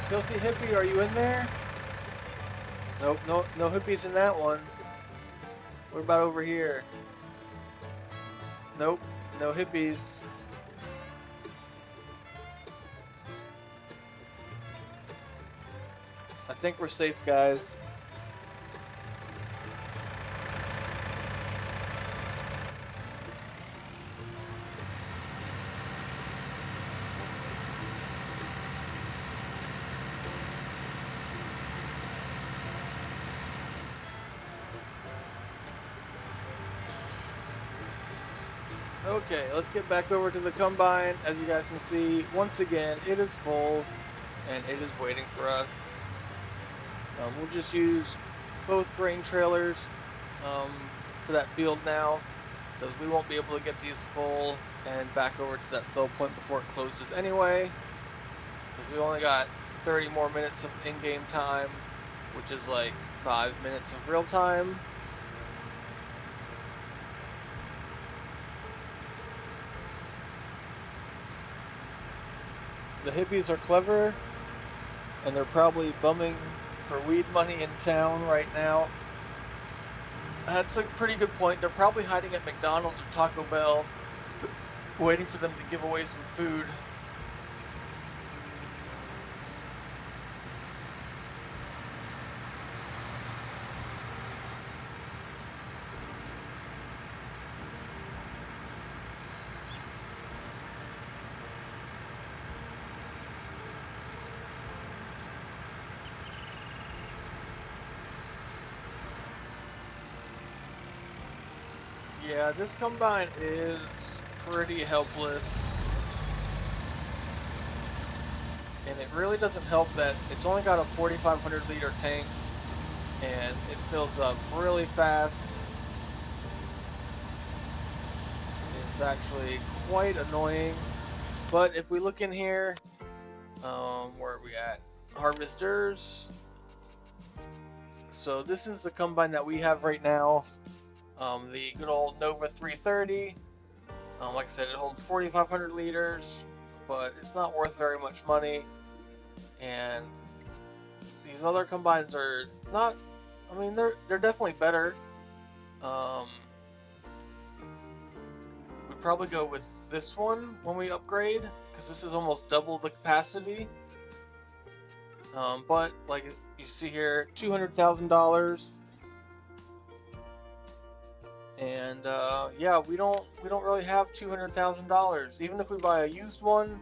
Filthy hippie, are you in there? Nope, no hippies in that one. What about over here? Nope, no hippies. I think we're safe, guys. Okay, let's get back over to the combine. As you guys can see, once again, it is full and it is waiting for us. We'll just use both grain trailers for that field now, because we won't be able to get these full and back over to that sell point before it closes anyway, because we only got 30 more minutes of in-game time, which is like 5 minutes of real time. The hippies are clever, and they're probably bumming for weed money in town right now. That's a pretty good point. They're probably hiding at McDonald's or Taco Bell, waiting for them to give away some food. Yeah, this combine is pretty helpless. And it really doesn't help that it's only got a 4,500 liter tank and it fills up really fast. It's actually quite annoying. But if we look in here, where are we at? Harvesters. So this is the combine that we have right now. The good old Nova 330. Like I said, it holds 4,500 liters, but it's not worth very much money. And these other combines are not, I mean, they're definitely better. We'd probably go with this one when we upgrade, because this is almost double the capacity. But like you see here, $200,000. And yeah, we don't really have $200,000. Even if we buy a used one,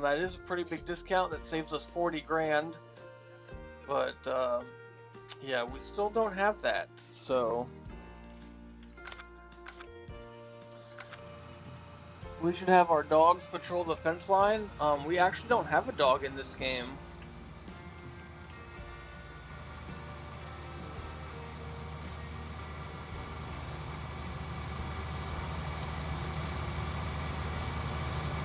that is a pretty big discount. That saves us 40 grand. But Yeah, we still don't have that, so we should have our dogs patrol the fence line. We actually don't have a dog in this game.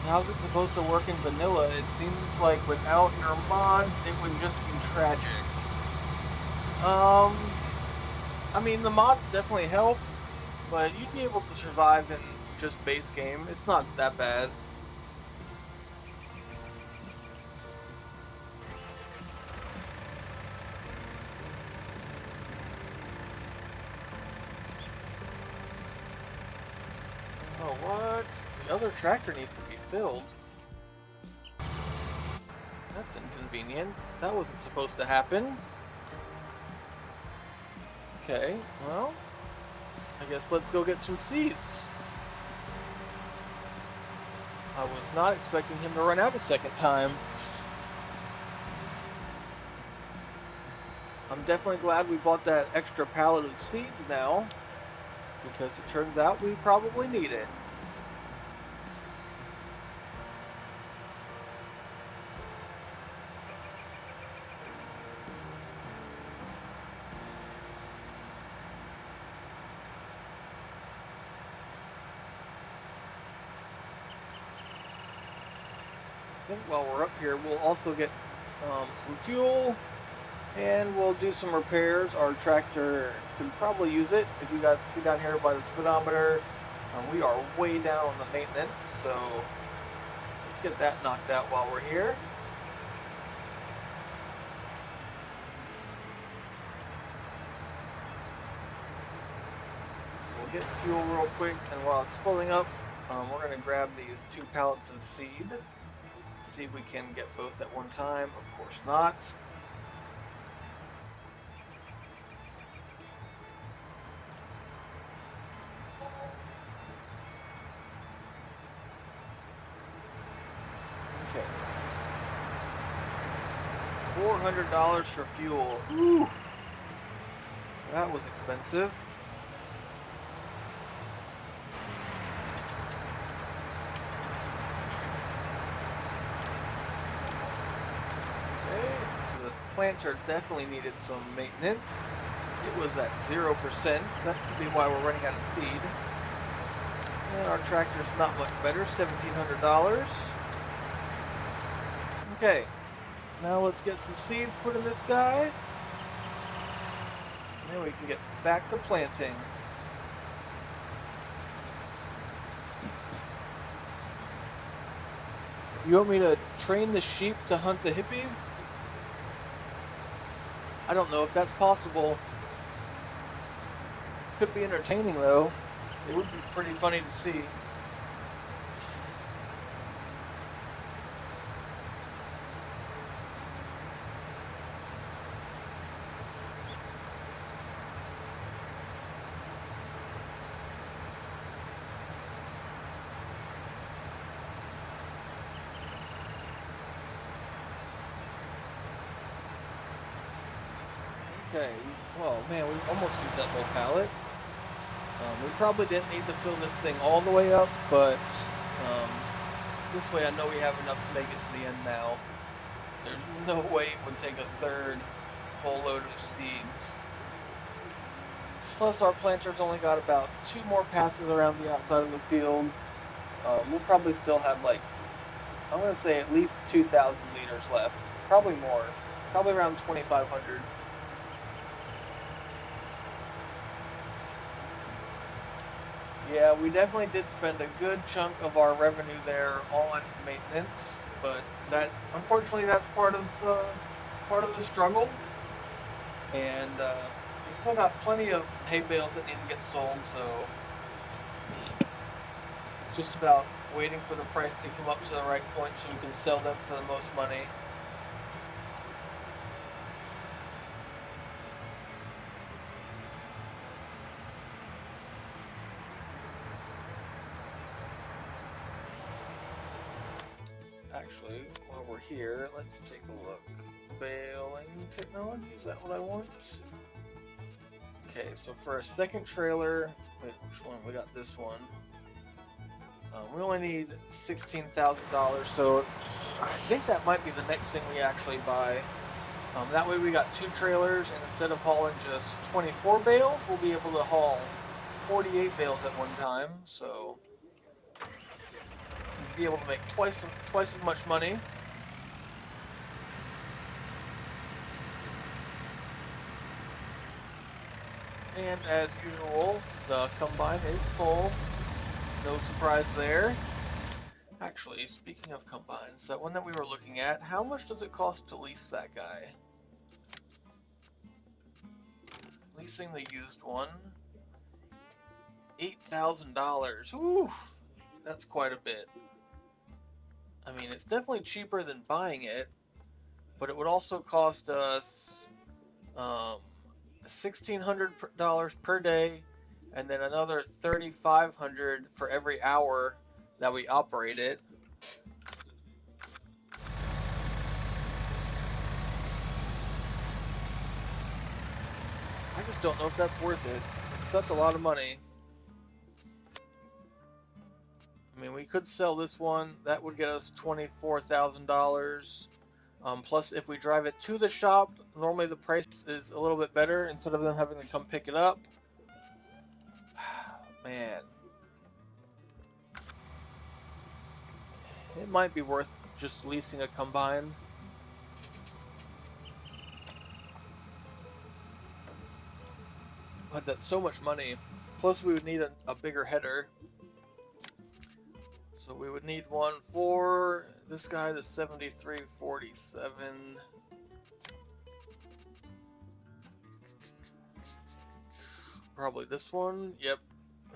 How's it supposed to work in vanilla? It seems like without your mods, it would just be tragic. I mean, the mods definitely help, but you'd be able to survive in just base game. It's not that bad. Oh, what? The other tractor needs to be filled. That's inconvenient. That wasn't supposed to happen. Okay, well, I guess let's go get some seeds. I was not expecting him to run out a second time. I'm definitely glad we bought that extra pallet of seeds now, because it turns out we probably need it. I think while we're up here, we'll also get some fuel, and we'll do some repairs. Our tractor could probably use it. If you guys see down here by the speedometer, we are way down on the maintenance, so let's get that knocked out while we're here. So we'll get fuel real quick, and while it's filling up, we're going to grab these 2 pallets of seed. See if we can get both at one time. Of course not. Okay. $400 for fuel. Ooh. That was expensive. Planter definitely needed some maintenance. It was at 0%. That could be why we're running out of seed. And our tractor's not much better, $1,700. Okay, now let's get some seeds put in this guy. And then we can get back to planting. You want me to train the sheep to hunt the hippies? I don't know if that's possible. Could be entertaining though. It would be pretty funny to see. Okay, well, man, we almost used that whole pallet. We probably didn't need to fill this thing all the way up, but this way I know we have enough to make it to the end now. There's no way it would take a third full load of seeds. Plus our planter's only got about 2 more passes around the outside of the field. We'll probably still have like, I'm going to say at least 2,000 liters left. Probably more. Probably around 2,500. Yeah, we definitely did spend a good chunk of our revenue there on maintenance, but that, unfortunately, that's part of the struggle. And we still got plenty of hay bales that need to get sold, so it's just about waiting for the price to come up to the right point so we can sell them for the most money. Actually, while we're here, let's take a look. baling technology, is that what I want? Okay, so for a second trailer, wait, which one? We got this one. We only need $16,000, so I think that might be the next thing we actually buy. That way we got 2 trailers, and instead of hauling just 24 bales, we'll be able to haul 48 bales at one time, so we'll be able to make twice as much money. And as usual, the combine is full. No surprise there. Actually, speaking of combines, that one that we were looking at, how much does it cost to lease that guy? Leasing the used one, $8,000. Ooh, that's quite a bit. I mean, it's definitely cheaper than buying it, but it would also cost us $1,600 per day, and then another $3,500 for every hour that we operate it. I just don't know if that's worth it, because that's a lot of money. I mean, we could sell this one. That would get us $24,000. Plus, if we drive it to the shop, normally the price is a little bit better instead of them having to come pick it up. Man. It might be worth just leasing a combine. But that's so much money. Plus, we would need a bigger header. So we would need one for this guy, the 7347. Probably this one. Yep.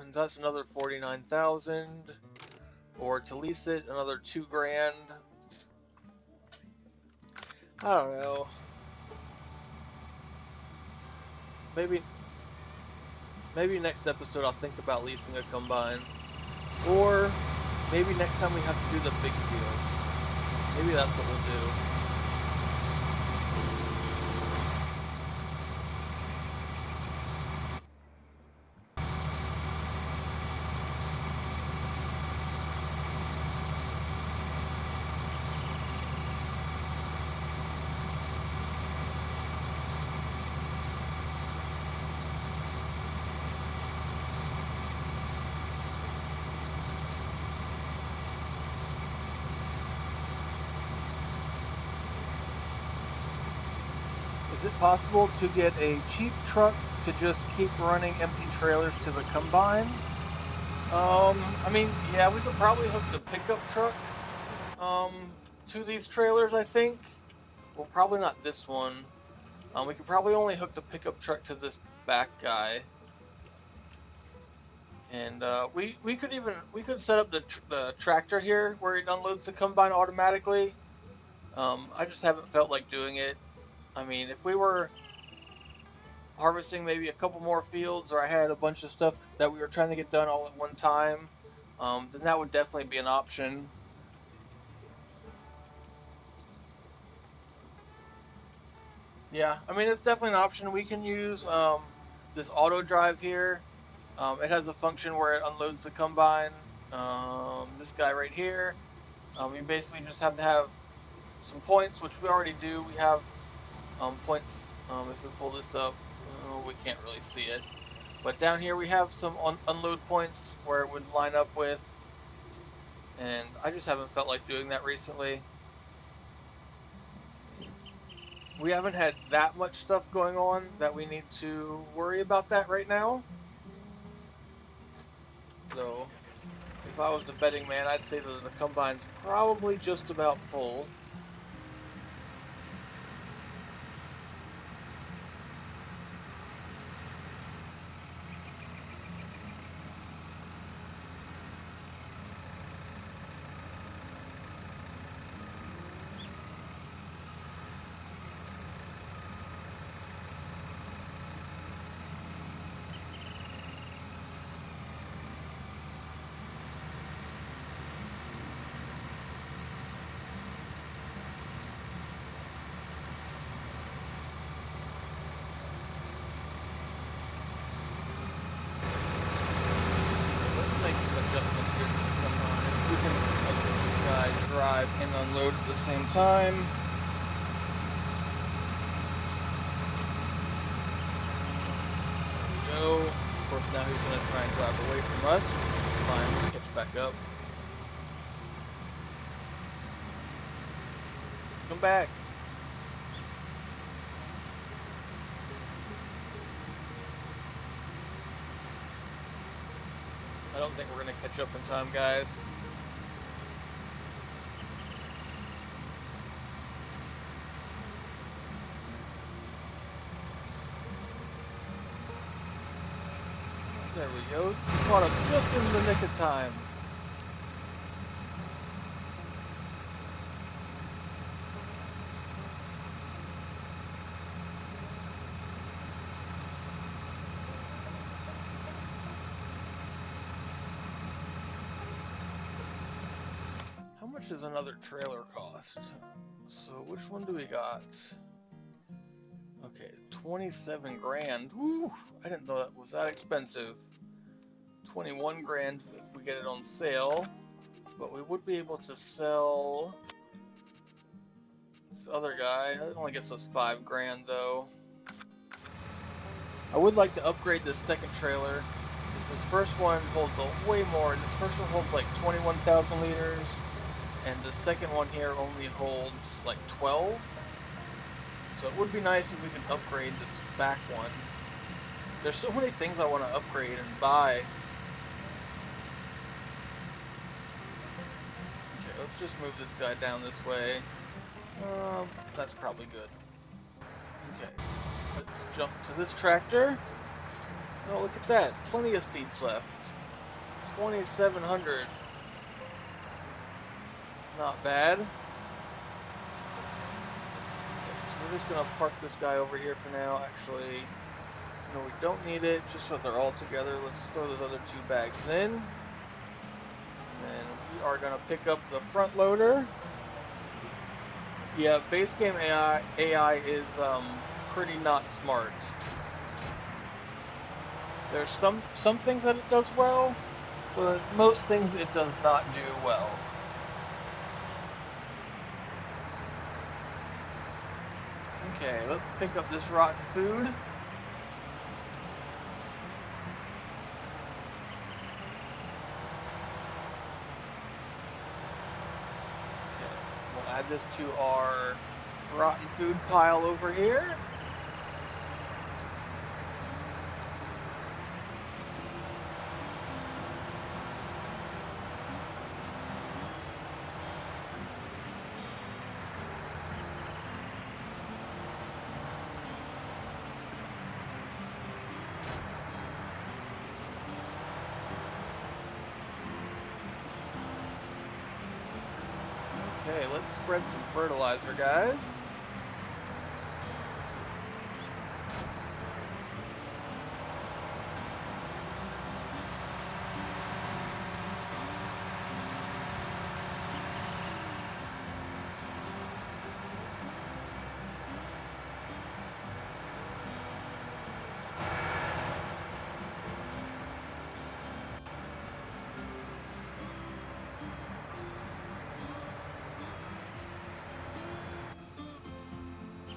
And that's another 49,000. Or to lease it, another $2,000. I don't know. Maybe next episode I'll think about leasing a combine. Or maybe next time we have to do the big field. Maybe that's what we'll do. Is it possible to get a cheap truck to just keep running empty trailers to the combine? I mean, yeah, we could probably hook the pickup truck to these trailers, I think. Well, probably not this one. We could probably only hook the pickup truck to this back guy. And we could set up the tractor here where it unloads the combine automatically. I just haven't felt like doing it. I mean, if we were harvesting maybe a couple more fields, or I had a bunch of stuff that we were trying to get done all at one time, then that would definitely be an option. Yeah, I mean, it's definitely an option. We can use this Autodrive here. It has a function where it unloads the combine. This guy right here. You basically just have to have some points, which we already do. We have points. If we pull this up, we can't really see it. But down here we have some unload points where it would line up with. And I just haven't felt like doing that recently. We haven't had that much stuff going on that we need to worry about that right now. So, if I was a betting man, I'd say that the combine's probably just about full. drive and unload at the same time. There we go. Of course, now he's going to try and drive away from us. It's fine, we'll catch back up. Come back. I don't think we're going to catch up in time, guys. There we go. Caught up just in the nick of time. How much does another trailer cost? So which one do we got? Okay, 27 grand. Woo! I didn't know that was that expensive. 21 grand if we get it on sale. But we would be able to sell this other guy. That only gets us 5 grand though. I would like to upgrade this second trailer. This first one holds way more. This first one holds like 21,000 liters. And the second one here only holds like 12. So it would be nice if we could upgrade this back one. There's so many things I want to upgrade and buy. Okay, let's just move this guy down this way. That's probably good. Okay, let's jump to this tractor. Oh, look at that. Plenty of seeds left. 2,700. Not bad. Okay, so we're just gonna park this guy over here for now. Actually, no, we don't need it. Just so they're all together, let's throw those other 2 bags in. And then we are gonna pick up the front loader. Yeah, base game AI is pretty not smart. There's some things that it does well, but most things it does not do well. Okay, let's pick up this rotten food. Okay, we'll add this to our rotten food pile over here. Okay, let's spread some fertilizer, guys.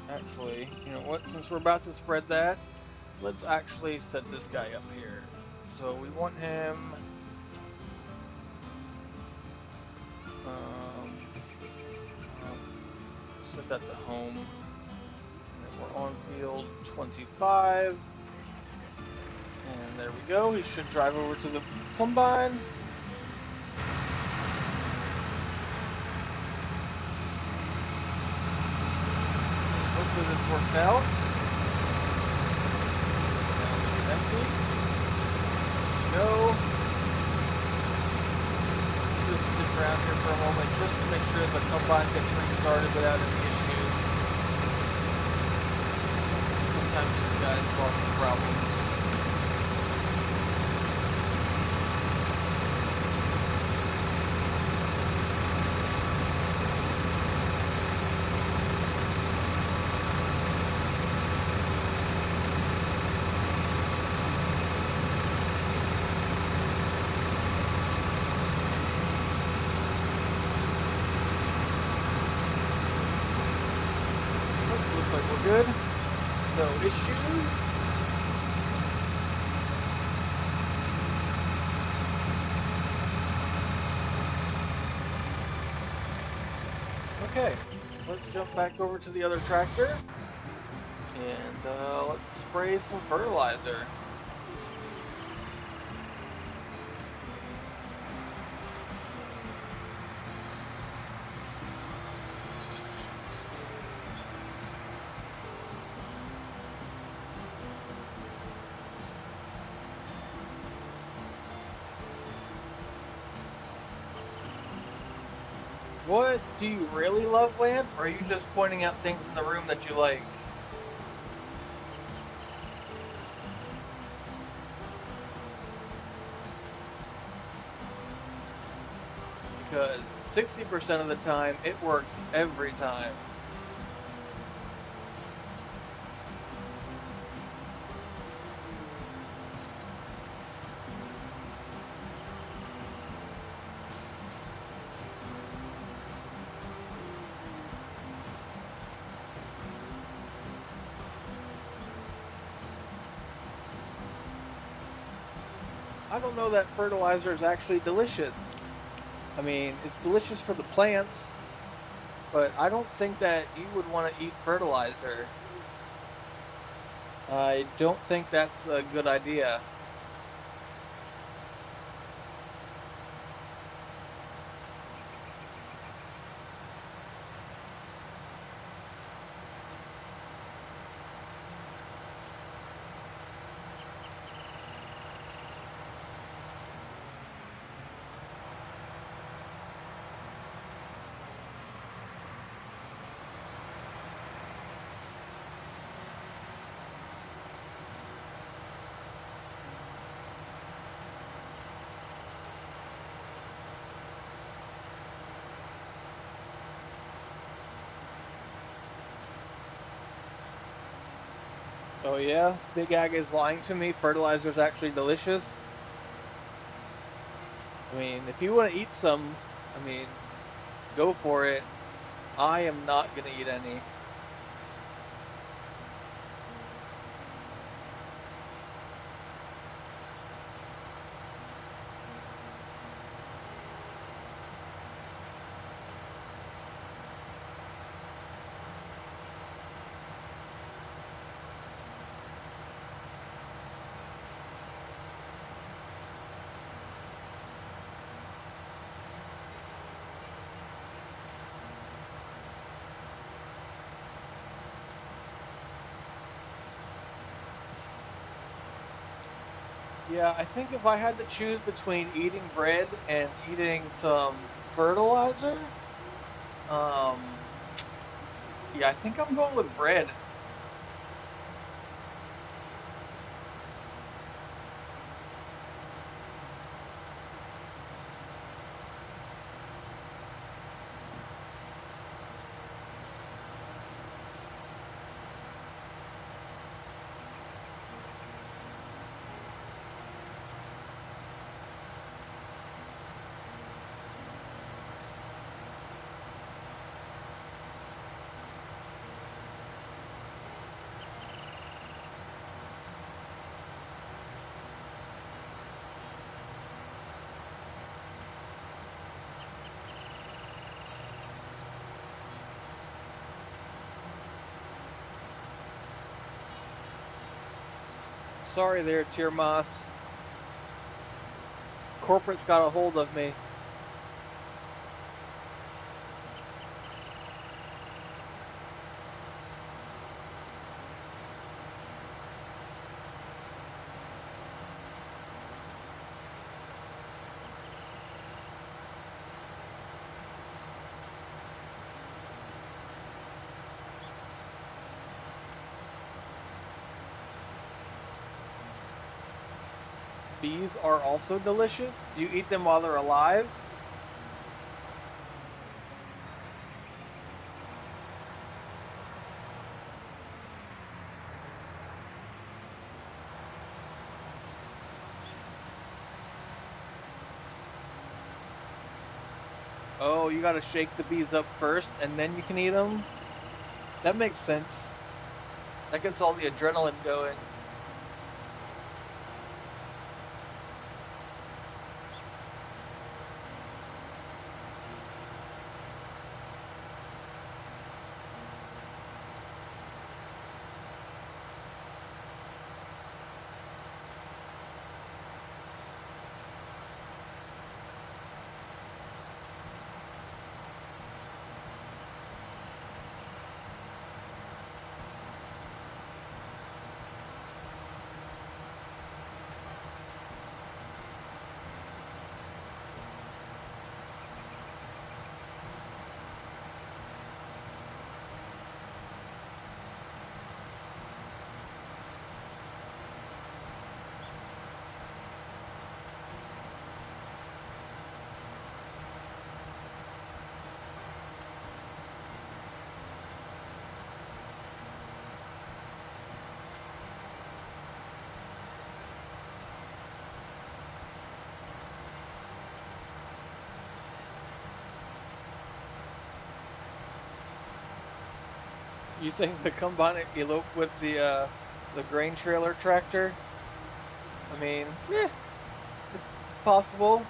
Actually, you know what, since we're about to spread that, let's actually set this guy up here. So we want him, set that to home, and then we're on field 25, and there we go. He should drive over to the combine. Hopefully this works out. Now it's empty. Go. Just stick around here for a moment just to make sure the combine gets restarted without any issues. Sometimes these guys cause some problems. good. No issues. Okay, let's jump back over to the other tractor and let's spray some fertilizer. What do you really love, Lamp? Or are you just pointing out things in the room that you like? Because 60% of the time, it works every time. I don't know that fertilizer is actually delicious. I mean, it's delicious for the plants, but I don't think that you would want to eat fertilizer. I don't think that's a good idea. Oh yeah, Big Ag is lying to me. Fertilizer is actually delicious. I mean, if you want to eat some, I mean, go for it. I am not gonna eat any. Yeah, I think if I had to choose between eating bread and eating some fertilizer, um, yeah, I think I'm going with bread. Sorry there, Tier Moss. Corporate's got a hold of me. Bees are also delicious. You eat them while they're alive. Oh, you gotta shake the bees up first and then you can eat them? That makes sense. That gets all the adrenaline going. You think the combine eloped with the grain trailer tractor? I mean, yeah, it's possible.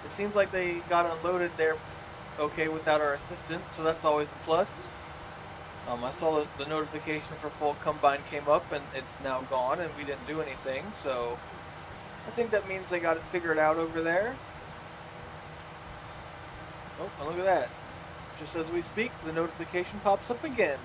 It seems like they got unloaded there okay without our assistance, so that's always a plus. I saw the notification for full combine came up and it's now gone and we didn't do anything, so I think that means they got it figured out over there. Oh, and look at that. Just as we speak, the notification pops up again.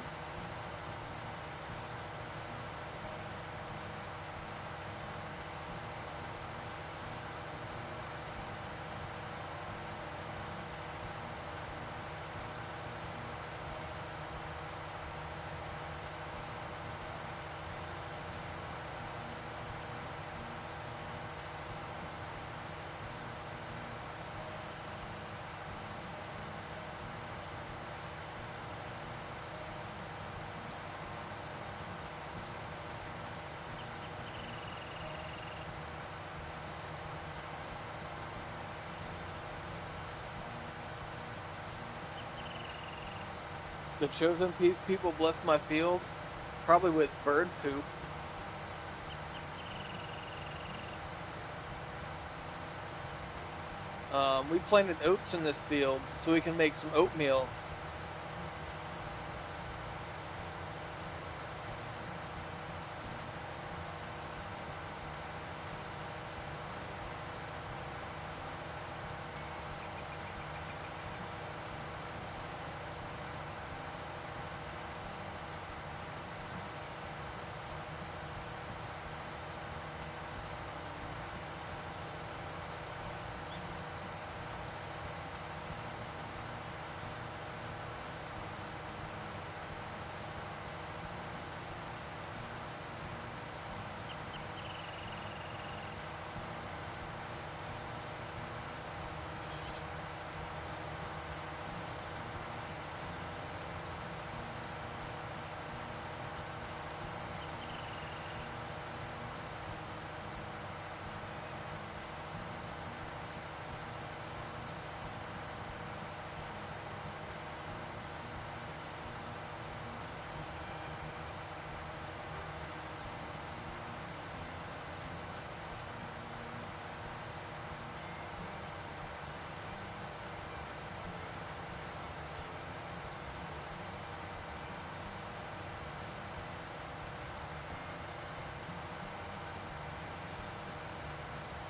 The chosen people bless my field, probably with bird poop. We planted oats in this field so we can make some oatmeal.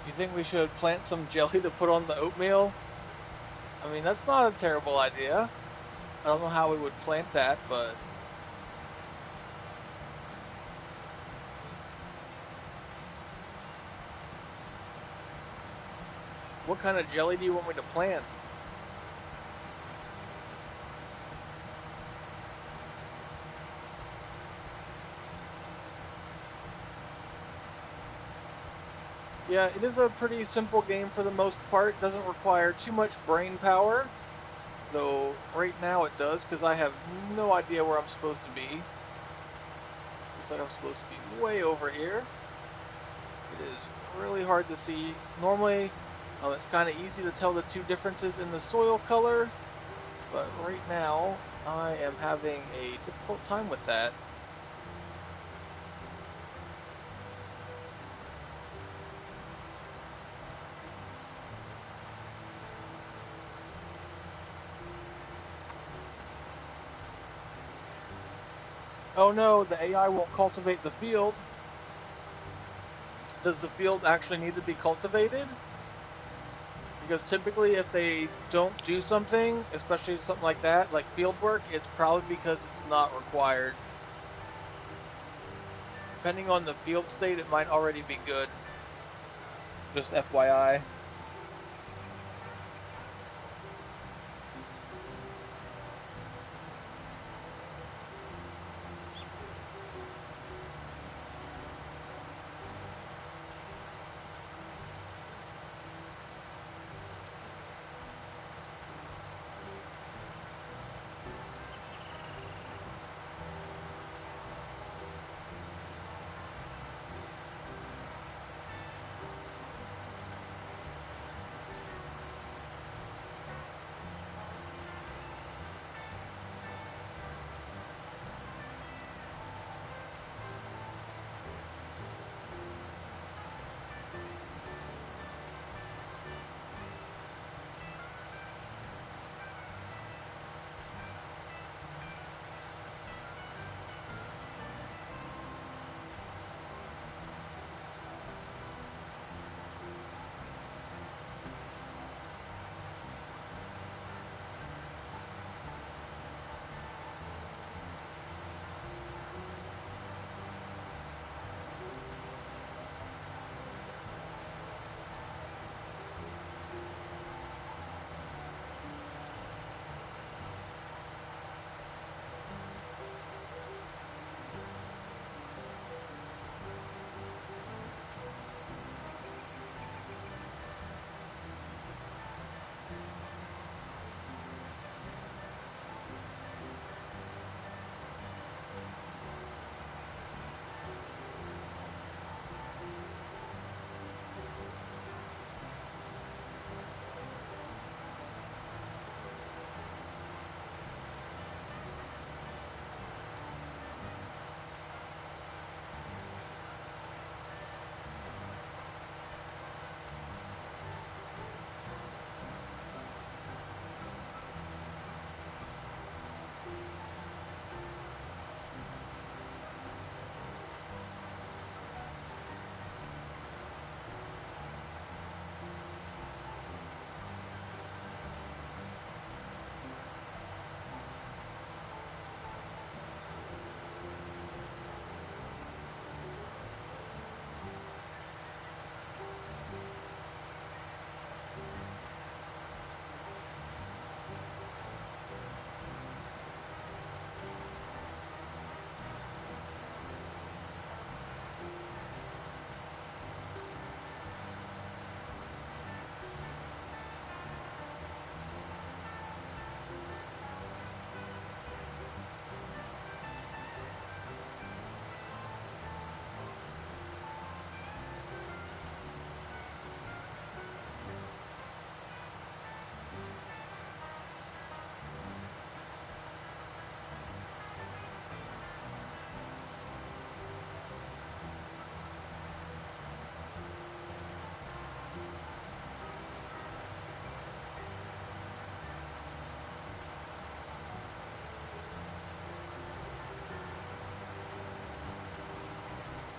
You think we should plant some jelly to put on the oatmeal? I mean, that's not a terrible idea. I don't know how we would plant that, but... What kind of jelly do you want me to plant? Yeah, it is a pretty simple game for the most part. It doesn't require too much brain power. Though, right now it does, because I have no idea where I'm supposed to be. Looks like I'm supposed to be way over here. It is really hard to see. Normally, it's kind of easy to tell the two differences in the soil color. But right now, I am having a difficult time with that. Oh no, the AI won't cultivate the field. Does the field actually need to be cultivated? Because typically if they don't do something, especially something like that, like field work, it's probably because it's not required. Depending on the field state, it might already be good. Just FYI.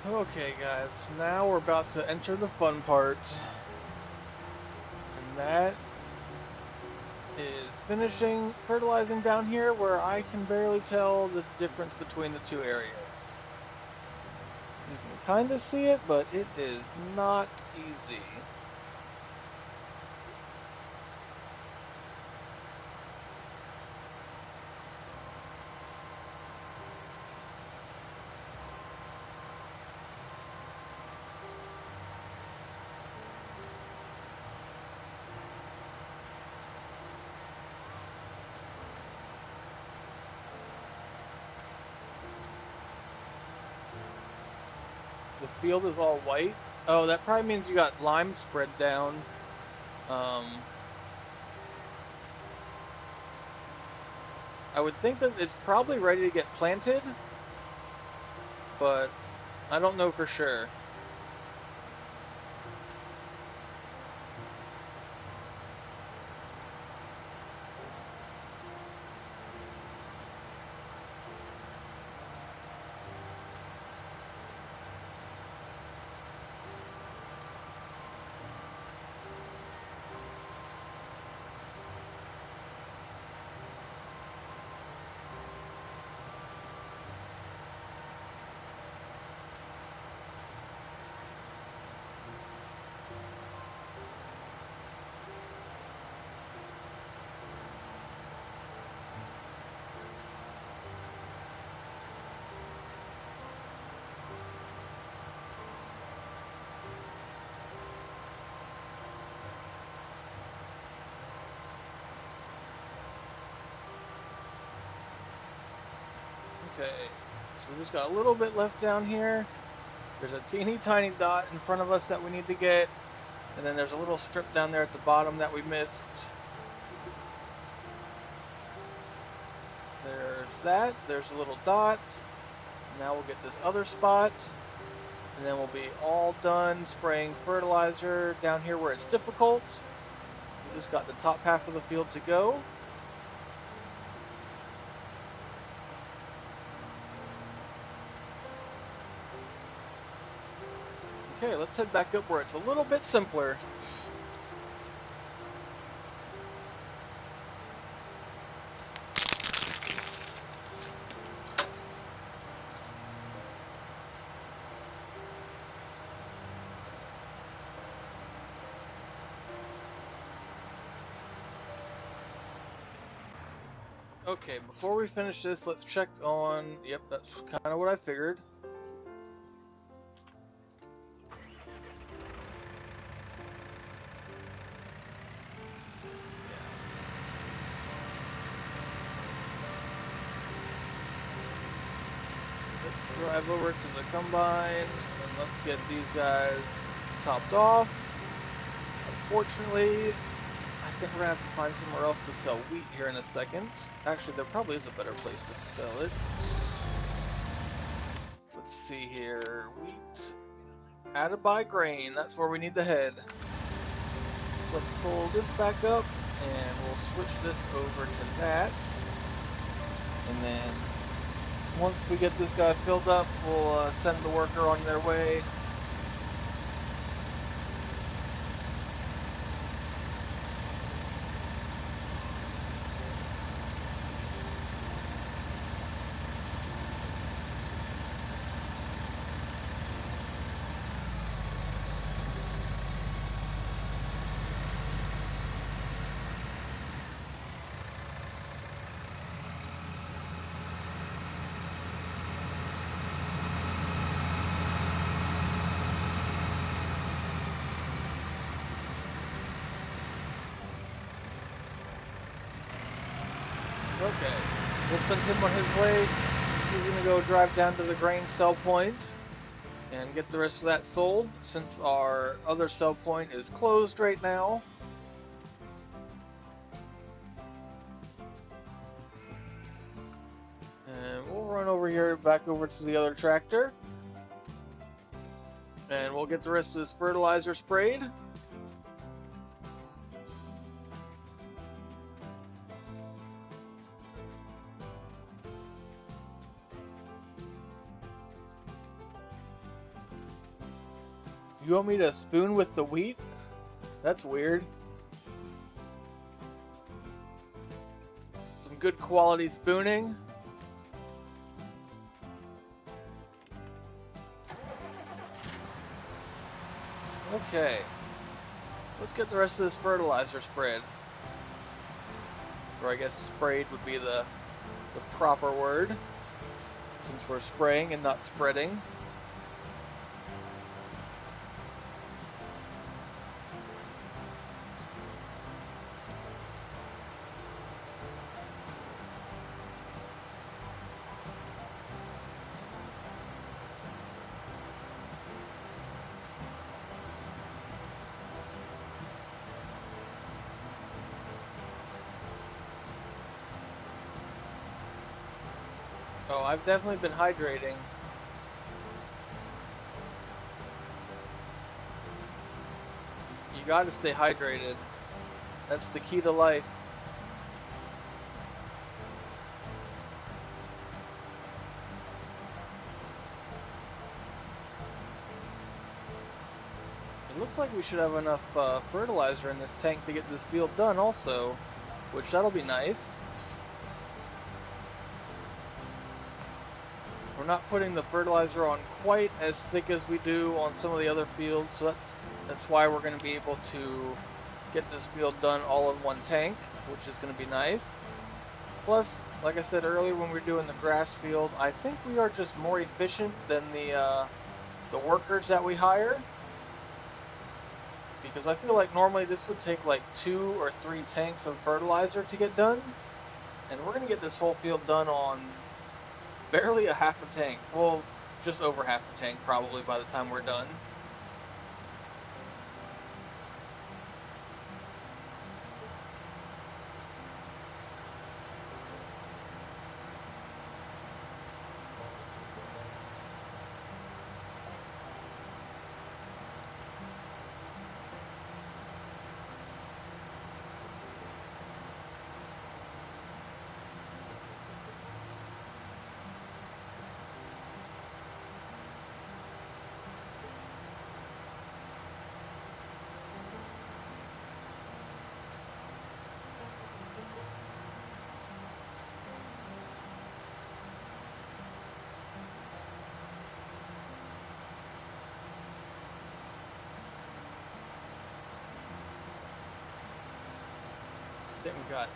Okay, guys, now we're about to enter the fun part. And that is finishing fertilizing down here where I can barely tell the difference between the two areas. You can kind of see it, but it is not easy. The field is all white. Oh, that probably means you got lime spread down. I would think that it's probably ready to get planted, but I don't know for sure. Okay, so we just got a little bit left down here. There's a teeny tiny dot in front of us that we need to get, and then there's a little strip down there at the bottom that we missed. There's that. There's a little dot. Now we'll get this other spot, and then we'll be all done spraying fertilizer down here where it's difficult. We just got the top half of the field to go. Okay, let's head back up where it's a little bit simpler. Okay, before we finish this, let's check on... Yep, that's kind of what I figured. Let's drive over to the combine, and let's get these guys topped off. Unfortunately, I think we're going to have to find somewhere else to sell wheat here in a second. Actually, there probably is a better place to sell it. Let's see here. Wheat. Added by grain. That's where we need to head. So let's pull this back up, and we'll switch this over to that. And then once we get this guy filled up, we'll send the worker on their way. Okay, we'll send him on his way. He's going to go drive down to the grain sell point and get the rest of that sold, since our other sell point is closed right now. And we'll run over here, back over to the other tractor, and we'll get the rest of this fertilizer sprayed. You want me to spoon with the wheat? That's weird. Some good quality spooning. Okay. Let's get the rest of this fertilizer spread. Or I guess sprayed would be the proper word, since we're spraying and not spreading. Oh, I've definitely been hydrating. You gotta stay hydrated. That's the key to life. It looks like we should have enough fertilizer in this tank to get this field done also, which that'll be nice. We're not putting the fertilizer on quite as thick as we do on some of the other fields, so that's why we're going to be able to get this field done all in one tank, which is going to be nice. Plus, like I said earlier when we were doing the grass field, I think we are just more efficient than the workers that we hire. Because I feel like normally this would take like 2 or 3 tanks of fertilizer to get done. And we're going to get this whole field done on barely a half a tank. Well, just over half a tank probably by the time we're done. I think we got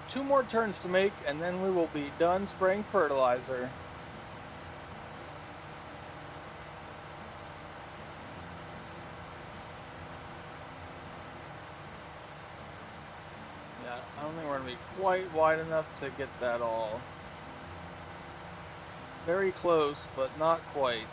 two more turns to make, and then we will be done spraying fertilizer. Yeah, I don't think we're gonna be quite wide enough to get that all. Very close, but not quite.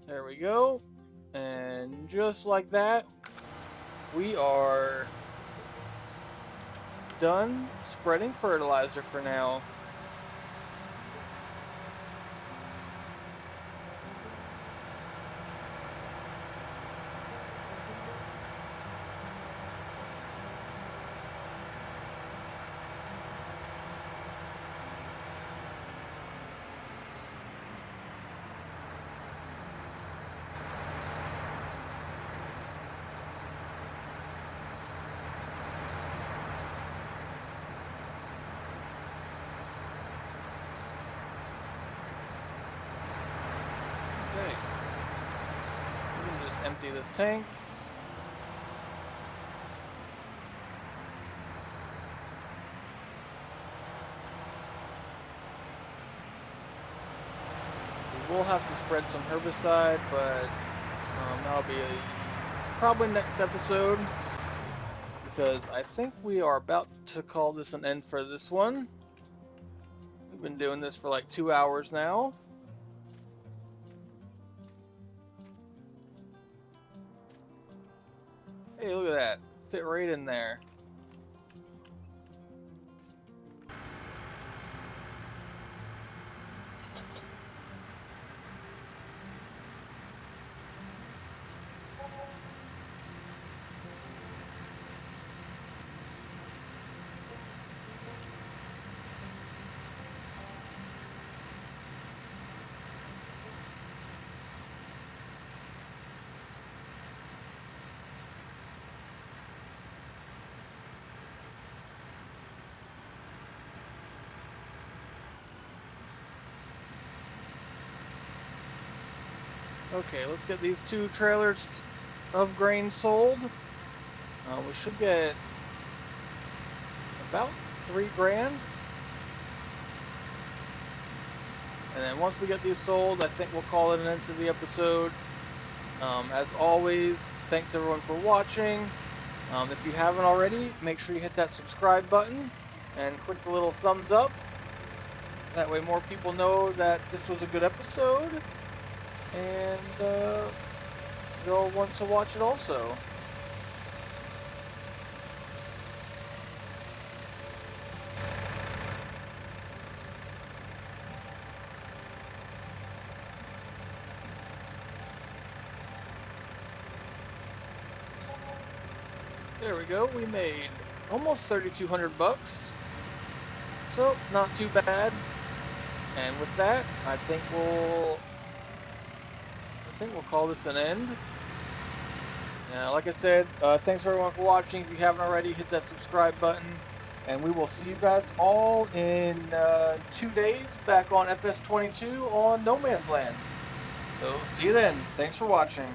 There we go. And just like that, we are done spreading fertilizer for now. Okay. We can just empty this tank. We will have to spread some herbicide, but that'll be probably next episode, because I think we are about to call this an end for this one. We've been doing this for like 2 hours now. Hey, look at that. Fit right in there. Okay, let's get these 2 trailers of grain sold. We should get about 3 grand. And then once we get these sold, I think we'll call it an end to the episode. As always, thanks everyone for watching. If you haven't already, make sure you hit that subscribe button and click the little thumbs up. That way more people know that this was a good episode, and they'll want to watch it also. There we go, we made almost 3,200 bucks. So, not too bad. And with that, I think we'll call this an end. Like I said, thanks everyone for watching. If you haven't already, hit that subscribe button. And we will see you guys all in 2 days back on FS22 on No Man's Land. So, see you then. Thanks for watching.